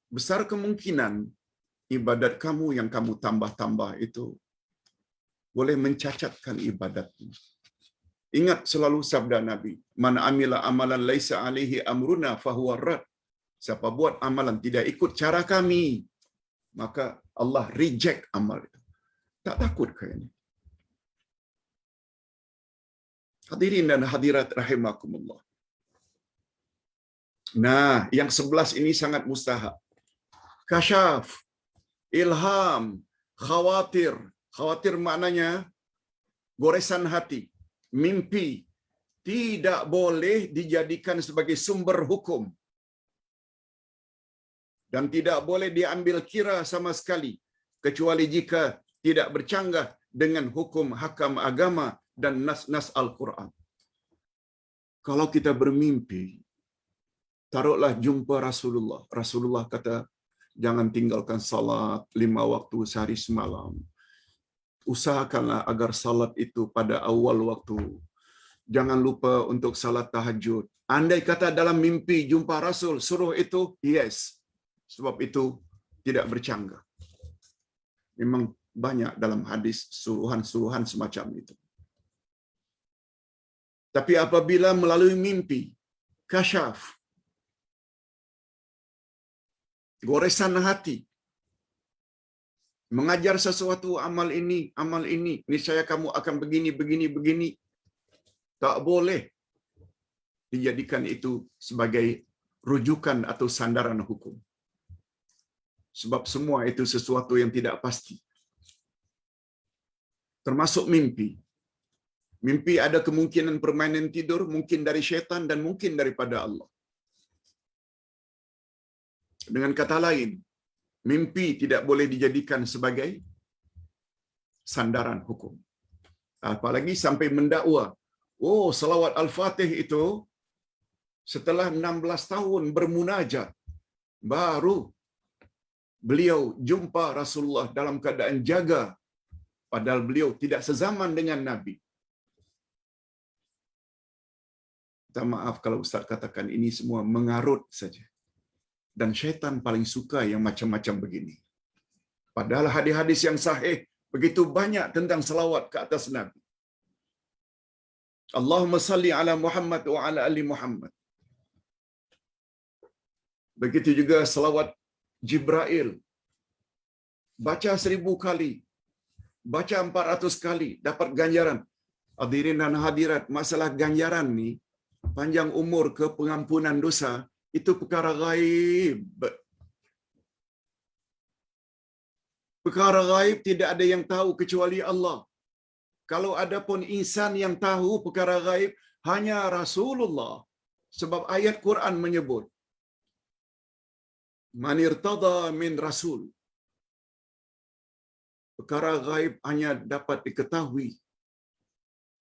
Besar kemungkinan ibadat kamu yang kamu tambah-tambah itu boleh mencacatkan ibadatmu. Ingat selalu sabda Nabi, man amila amalan laisa alaihi amruna fahuwa rad. Siapa buat amalan tidak ikut cara kami, maka Allah reject amal itu. Tak takut ke ini? Hadirin dan hadirat rahimakumullah. Nah, yang 11 ini sangat mustahab. Kasyaf, ilham, khawatir. Khawatir maknanya goresan hati, mimpi. Tidak boleh dijadikan sebagai sumber hukum. Dan tidak boleh diambil kira sama sekali. Kecuali jika tidak bercanggah dengan hukum hakam agama dan nas-nas Al-Quran. Kalau kita bermimpi, taruhlah jumpa Rasulullah. Rasulullah kata, jangan tinggalkan salat 5 waktu sehari semalam. Usahakanlah agar salat itu pada awal waktu. Jangan lupa untuk salat tahajud. Andai kata dalam mimpi jumpa Rasul, suruh itu, yes. Sebab itu tidak bercanggah. Memang banyak dalam hadis suruhan-suruhan semacam itu. Tapi apabila melalui mimpi, kasyaf, goresan hati, mengajar sesuatu, amal ini, niscaya kamu akan begini, tak boleh dijadikan itu sebagai rujukan atau sandaran hukum. Sebab semua itu sesuatu yang tidak pasti. Termasuk mimpi. Mimpi ada kemungkinan permainan tidur, mungkin dari syaitan dan mungkin daripada Allah. Dengan kata lain, mimpi tidak boleh dijadikan sebagai sandaran hukum. Apalagi sampai mendakwa, oh salawat Al-Fatih itu setelah 16 tahun bermunajat, baru beliau jumpa Rasulullah dalam keadaan jaga, padahal beliau tidak sezaman dengan Nabi. Minta maaf kalau Ustaz katakan ini semua mengarut saja. Dan syaitan paling suka yang macam-macam begini. Padahal hadis-hadis yang sahih begitu banyak tentang salawat ke atas Nabi. Allahumma salli ala Muhammad wa ala ali Muhammad. Begitu juga salawat Jibril baca 1000 kali, baca 400 kali, dapat ganjaran. Hadirin dan hadirat, masalah ganjaran ni, panjang umur ke pengampunan dosa, itu perkara gaib. Perkara gaib tidak ada yang tahu kecuali Allah. Kalau ada pun insan yang tahu perkara gaib, hanya Rasulullah. Sebab ayat Quran menyebut, Man irtada min rasul. Perkara gaib hanya dapat diketahui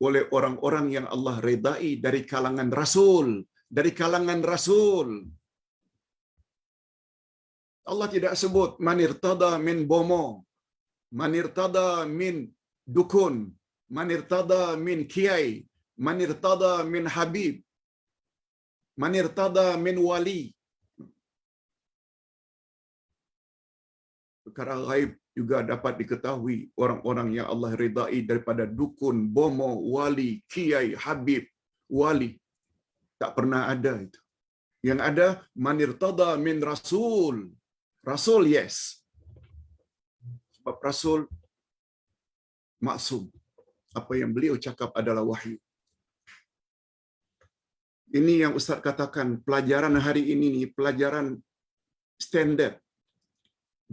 oleh orang-orang yang Allah redai dari kalangan Rasul. Dari kalangan Rasul. Allah tidak sebut man irtada min bomo, man irtada min dukun, man irtada min kiai, man irtada min habib, man irtada min wali. Perkara gaib juga dapat diketahui orang-orang yang Allah ridai daripada dukun, bomo, wali, kiai, habib, wali. Tak pernah ada itu. Yang ada man irtada min rasul. Rasul, yes. Sebab Rasul maksum. Apa yang beliau cakap adalah wahyu. Ini yang Ustaz katakan, pelajaran hari ini ni pelajaran standard.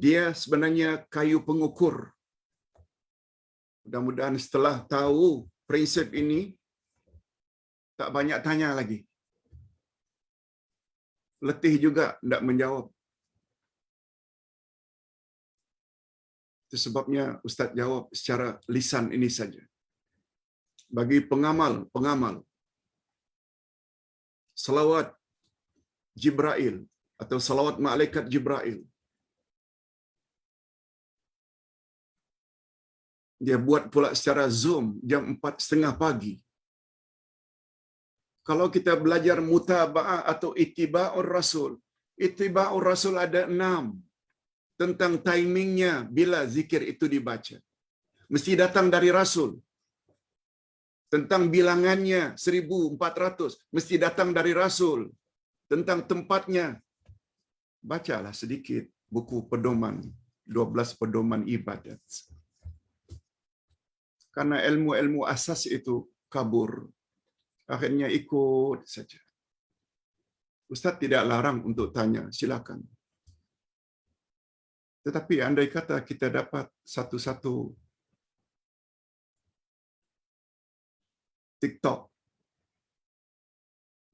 Dia sebenarnya kayu pengukur. Mudah-mudahan setelah tahu prinsip ini, tak banyak tanya lagi. Letih juga tidak menjawab. Itu sebabnya Ustaz jawab secara lisan ini saja. Bagi pengamal, salawat Jibril atau salawat malaikat Jibril, dia buat pula secara Zoom jam 4:30 pagi. Kalau kita belajar mutaba'ah atau ittiba'ur rasul, ittiba'ur rasul ada 6. Tentang timingnya bila zikir itu dibaca. Mesti datang dari Rasul. Tentang bilangannya 1400, mesti datang dari Rasul. Tentang tempatnya, bacalah sedikit buku pedoman, 12 pedoman ibadat. Karena ilmu-ilmu asas itu kabur. Akhirnya ikut saja. Ustaz tidak larang untuk tanya, silakan. Tetapi andai kata kita dapat satu-satu TikTok,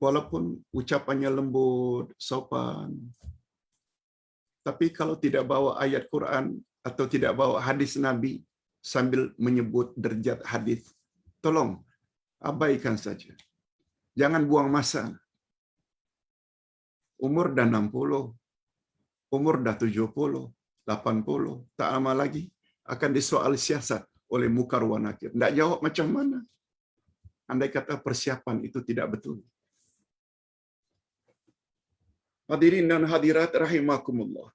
walaupun ucapannya lembut, sopan, tapi kalau tidak bawa ayat Quran atau tidak bawa hadis Nabi sambil menyebut derajat hadis, tolong abaikan saja. Jangan buang masa. Umur dah 60, umur dah 70, 80, tak lama lagi akan disoal siasat oleh mukar wa nakir. Tak jawab macam mana? Andai kata persiapan itu tidak betul. Hadirin dan hadirat rahimakumullah.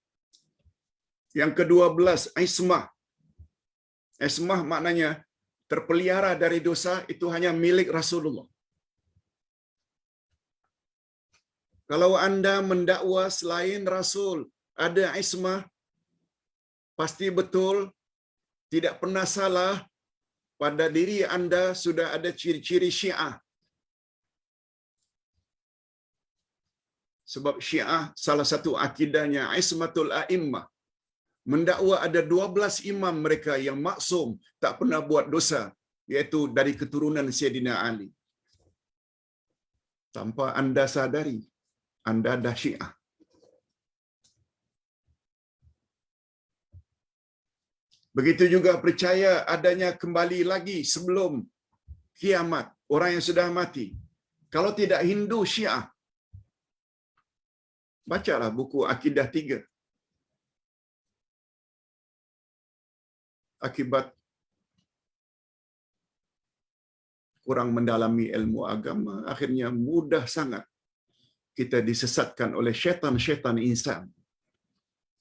Yang ke-12, ismah. Ismah maknanya terpelihara dari dosa, itu hanya milik Rasulullah. Kalau anda mendakwa selain Rasul ada ismah, pasti betul, tidak pernah salah, pada diri anda sudah ada ciri-ciri Syiah. Sebab Syiah salah satu akidahnya ismatul a'immah. Mendakwa ada 12 imam mereka yang maksum, tak pernah buat dosa, iaitu dari keturunan Sayyidina Ali. Tanpa anda sadari, anda dah Syiah. Begitu juga percaya adanya kembali lagi sebelum kiamat, orang yang sudah mati. Kalau tidak Hindu, Syiah. Bacalah buku Akidah 3. Akibat kurang mendalami ilmu agama, akhirnya mudah sangat kita disesatkan oleh syaitan-syaitan insan.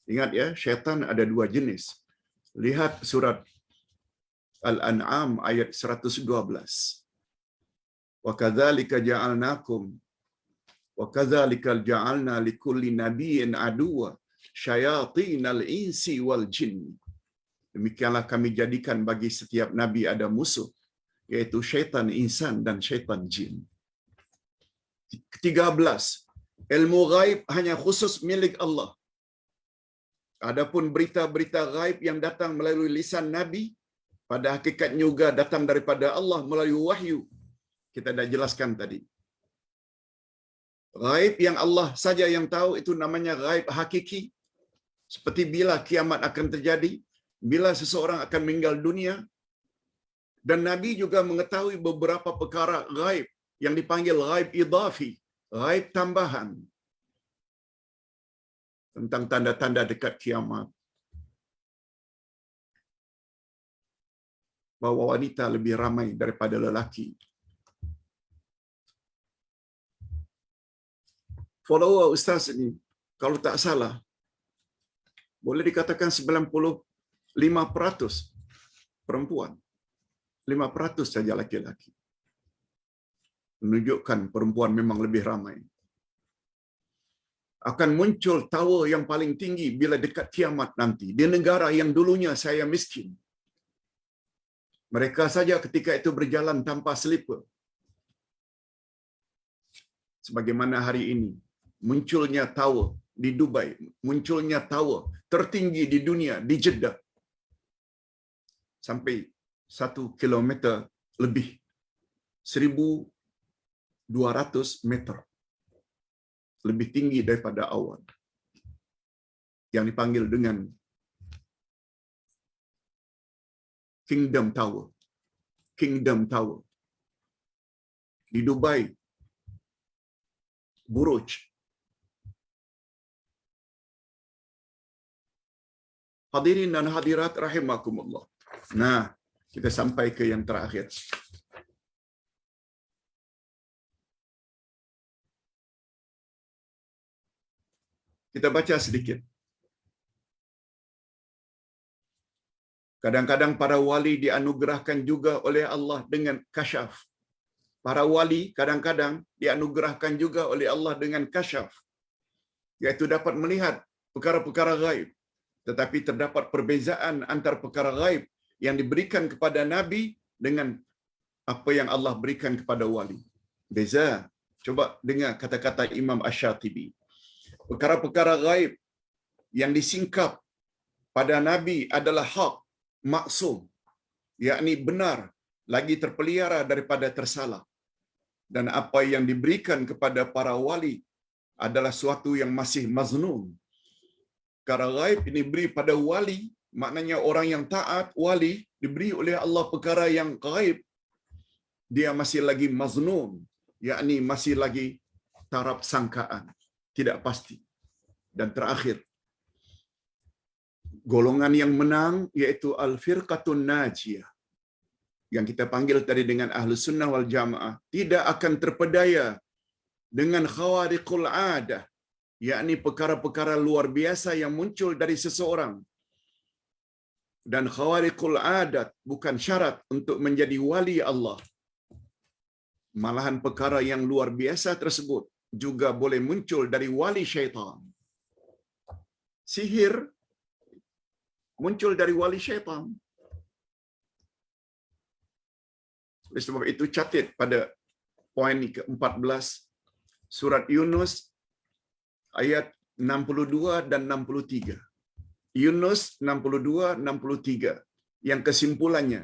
Ingat ya, syaitan ada 2 jenis. Lihat surat Al-An'am ayat 112. Wa kadzalika ja'alnakum wa kadzalika ja'alna likulli nabiyyin aduwwa syayatinal insi wal jinn. Demikianlah kami jadikan bagi setiap nabi ada musuh, yaitu syaitan insan dan syaitan jin. 13. Ilmu ghaib hanya khusus milik Allah. Adapun berita-berita ghaib yang datang melalui lisan Nabi, pada hakikatnya juga datang daripada Allah melalui wahyu. Kita dah jelaskan tadi. Ghaib yang Allah saja yang tahu itu namanya ghaib hakiki. Seperti bila kiamat akan terjadi, bila seseorang akan meninggal dunia. Dan Nabi juga mengetahui beberapa perkara ghaib yang dipanggil ghaib idafi, ghaib tambahan. Tentang tanda-tanda dekat kiamat. Bahawa wanita lebih ramai daripada lelaki. Follower Ustaz ini, kalau tak salah, boleh dikatakan 95% perempuan. 5% saja laki-laki. Menunjukkan perempuan memang lebih ramai. Akan muncul tower yang paling tinggi bila dekat kiamat nanti. Di negara yang dulunya saya miskin. Mereka saja ketika itu berjalan tanpa slipper. Sebagaimana hari ini, munculnya tower di Dubai, munculnya tower tertinggi di dunia di Jeddah. Sampai 1 kilometer lebih. 1,200 meter. Lebih tinggi daripada awan. Yang dipanggil dengan Kingdom Tower. Kingdom Tower. Di Dubai. Buruj. Hadirin dan hadirat rahimakumullah. Nah, kita sampai ke yang terakhir. Kita baca sedikit. Kadang-kadang para wali dianugerahkan juga oleh Allah dengan kasyaf. Para wali kadang-kadang dianugerahkan juga oleh Allah dengan kasyaf. Iaitu dapat melihat perkara-perkara gaib. Tetapi terdapat perbezaan antara perkara gaib yang diberikan kepada Nabi dengan apa yang Allah berikan kepada wali. Beza. Coba dengar kata-kata Imam Asy-Syatibi. Perkara-perkara gaib yang disingkap pada Nabi adalah hak, maksum, yakni benar, lagi terpelihara daripada tersalah. Dan apa yang diberikan kepada para wali adalah suatu yang masih maznun. Perkara gaib ini diberi pada wali, maknanya orang yang taat, wali, diberi oleh Allah perkara yang gaib. Dia masih lagi maznun, yakni masih lagi taraf sangkaan. Tidak pasti. Dan terakhir, golongan yang menang iaitu Al-Firqatun Najiyah. Yang kita panggil tadi dengan Ahlus Sunnah wal Jamaah. Tidak akan terpedaya dengan khawariqul adah. Yakni perkara-perkara luar biasa yang muncul dari seseorang. Dan khawariqul adat bukan syarat untuk menjadi wali Allah. Malahan perkara yang luar biasa tersebut juga boleh muncul dari wali syaitan. Sihir muncul dari wali syaitan. Oleh sebab itu catat pada poin ke-14 surat Yunus ayat 62 dan 63. Yunus 62-63 yang kesimpulannya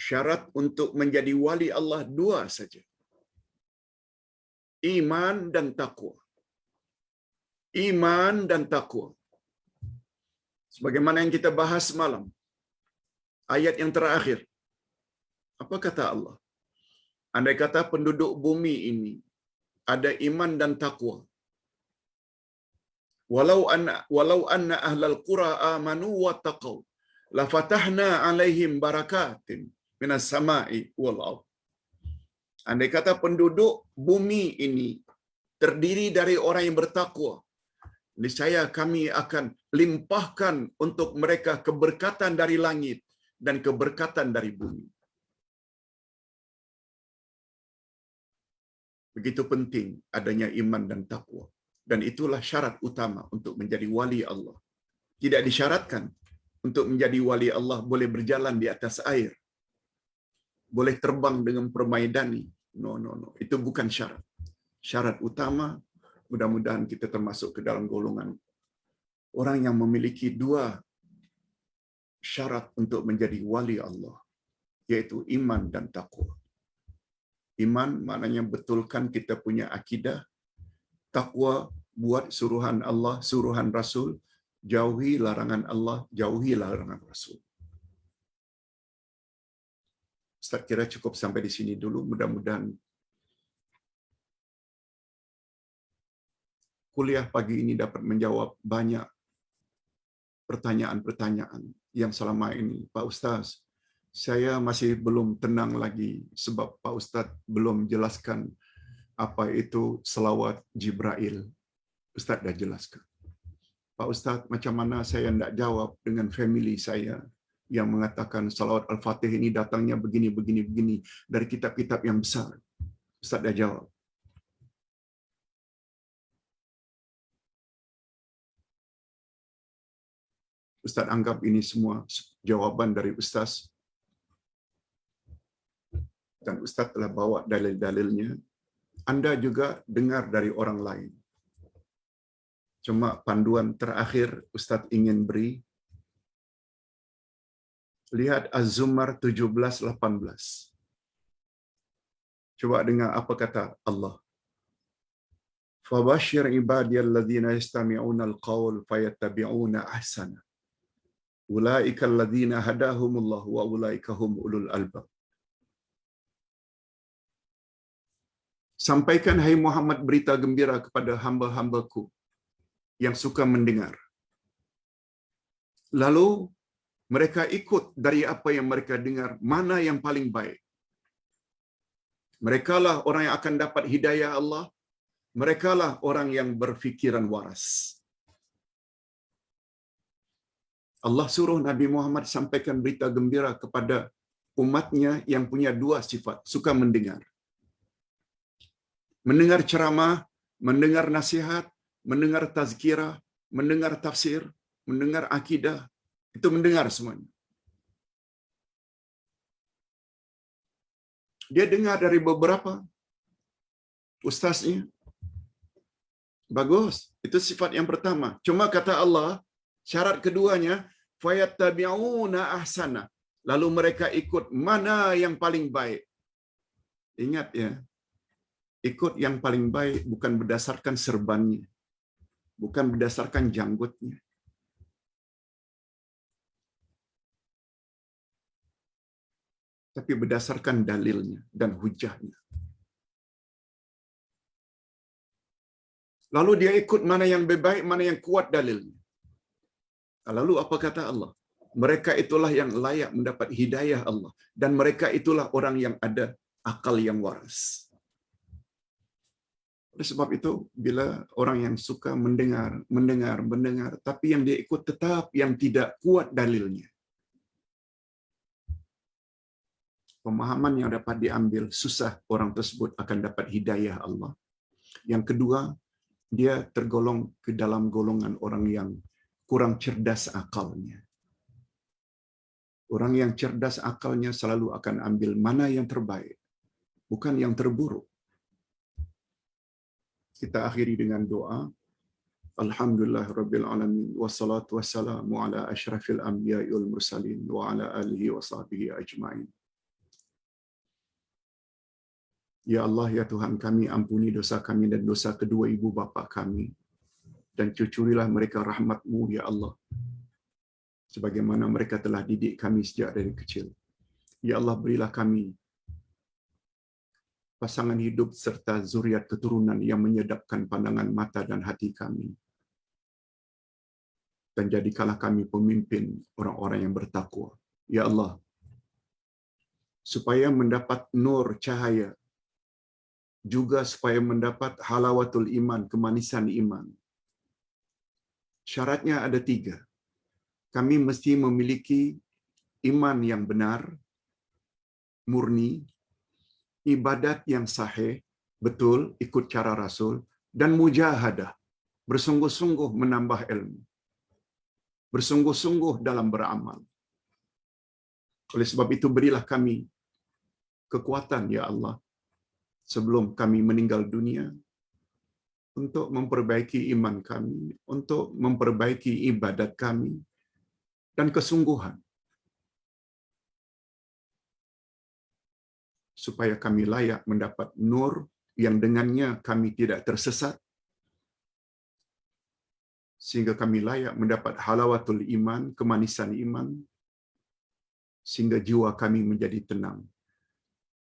syarat untuk menjadi wali Allah 2 saja. Iman dan takwa. Iman dan takwa. Sebagaimana yang kita bahas semalam. Ayat yang terakhir. Apa kata Allah? Andai kata penduduk bumi ini ada iman dan takwa. Walau anna ahlal qura amanu wattaqau la fatahna alaihim barakatin minas sama'i wal ardh. Andai kata penduduk bumi ini terdiri dari orang yang bertakwa, niscaya kami akan limpahkan untuk mereka keberkatan dari langit dan keberkatan dari bumi. Begitu penting adanya iman dan takwa. Dan itulah syarat utama untuk menjadi wali Allah. Tidak disyaratkan untuk menjadi wali Allah boleh berjalan di atas air, boleh terbang dengan permaidani. No, no, no. Itu bukan syarat. Syarat utama, mudah-mudahan kita termasuk ke dalam golongan orang yang memiliki dua syarat untuk menjadi wali Allah, yaitu iman dan takwa. Iman maknanya betulkan kita punya akidah. Takwa buat suruhan Allah, suruhan Rasul, jauhi larangan Allah, jauhi larangan Rasul. Ustaz kira cukup sampai di sini dulu. Mudah-mudahan kuliah pagi ini dapat menjawab banyak pertanyaan-pertanyaan yang selama ini, Pak Ustaz, saya masih belum tenang lagi sebab Pak Ustaz belum jelaskan apa itu selawat Jibril. Ustaz dah jelaskan. Pak Ustaz, macam mana saya tidak jawab dengan family saya yang mengatakan salawat Al-Fatih ini datangnya begini dari kitab-kitab yang besar. Ustaz dah jawab. Ustaz anggap ini semua jawaban dari Ustaz. Dan Ustaz telah bawa dalil-dalilnya. Anda juga dengar dari orang lain. Cuma panduan terakhir Ustaz ingin beri. Lihat Az-Zumar 17-18. Coba dengar apa kata Allah. Fabashir ibadiyalladzina yastami'una al-qawl fayattabi'una ahsana. Ulaika alladzina hadahumullah wa ulaika hum ulul albab. Sampaikan hai Muhammad berita gembira kepada hamba-hambaku yang suka mendengar. Lalu mereka ikut dari apa yang mereka dengar, mana yang paling baik. Merekalah orang yang akan dapat hidayah Allah. Merekalah orang yang berfikiran waras. Allah suruh Nabi Muhammad sampaikan berita gembira kepada umatnya yang punya dua sifat, suka mendengar. Mendengar ceramah, mendengar nasihat, mendengar tazkirah, mendengar tafsir, mendengar akidah, itu mendengar semuanya. Dia dengar dari beberapa ustaznya. Bagus, itu sifat yang pertama. Cuma kata Allah, syarat keduanya, fayattabi'una ahsana. Lalu mereka ikut mana yang paling baik. Ingat ya, ikut yang paling baik bukan berdasarkan serbannya, bukan berdasarkan janggutnya. Tapi berdasarkan dalilnya dan hujahnya. Lalu dia ikut mana yang lebih baik, mana yang kuat dalilnya. Lalu apa kata Allah? Mereka itulah yang layak mendapat hidayah Allah. Dan mereka itulah orang yang ada akal yang waras. Oleh sebab itu, bila orang yang suka mendengar, tapi yang dia ikut tetap yang tidak kuat dalilnya, pemahaman yang dapat diambil, susah orang tersebut akan dapat hidayah Allah. Yang kedua, dia tergolong ke dalam golongan orang yang kurang cerdas akalnya. Orang yang cerdas akalnya selalu akan ambil mana yang terbaik, bukan yang terburuk. Kita akhiri dengan doa. Alhamdulillah Rabbil Alamin. Wassalatu wassalamu ala ashrafil anbiya'i wal mursalin wa ala alihi wa sahbihi ajma'in. Ya Allah, ya Tuhan kami, ampuni dosa kami dan dosa kedua ibu bapa kami. Dan cucurilah mereka rahmat-Mu, ya Allah. Sebagaimana mereka telah didik kami sejak dari kecil. Ya Allah, berilah kami pasangan hidup serta zuriat keturunan yang menyedapkan pandangan mata dan hati kami. Dan jadikanlah kami pemimpin orang-orang yang bertakwa. Ya Allah, supaya mendapat nur cahaya, juga supaya mendapat halawatul iman, kemanisan iman. Syaratnya ada 3. Kami mesti memiliki iman yang benar, murni, ibadat yang sahih, betul, ikut cara Rasul, dan mujahadah, bersungguh-sungguh menambah ilmu. bersungguh-sungguh dalam beramal. Oleh sebab itu berilah kami kekuatan ya Allah sebelum kami meninggal dunia untuk memperbaiki iman kami, untuk memperbaiki ibadat kami dan kesungguhan supaya kami layak mendapat nur yang dengannya kami tidak tersesat, sehingga kami layak mendapat halawatul iman, kemanisan iman, sehingga jiwa kami menjadi tenang.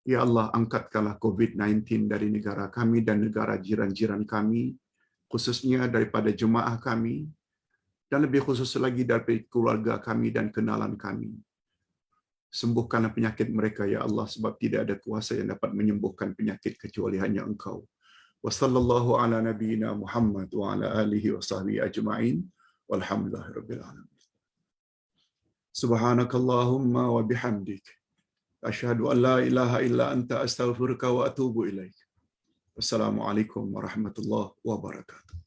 Ya Allah, angkatkanlah COVID-19 dari negara kami dan negara jiran-jiran kami, khususnya daripada jemaah kami, dan lebih khusus lagi dari keluarga kami dan kenalan kami. Sembuhkanlah penyakit mereka, ya Allah, sebab tidak ada kuasa yang dapat menyembuhkan penyakit kecuali hanya Engkau. Wa sallallahu ala nabiyyina Muhammad wa ala alihi wa sahbihi ajma'in. Walhamdulillahirabbil alamin. Subhanakallahumma wa bihamdik, asyhadu an la ilaha illa anta astaghfiruka wa atubu ilaik. Wassalamualaikum warahmatullahi wabarakatuh.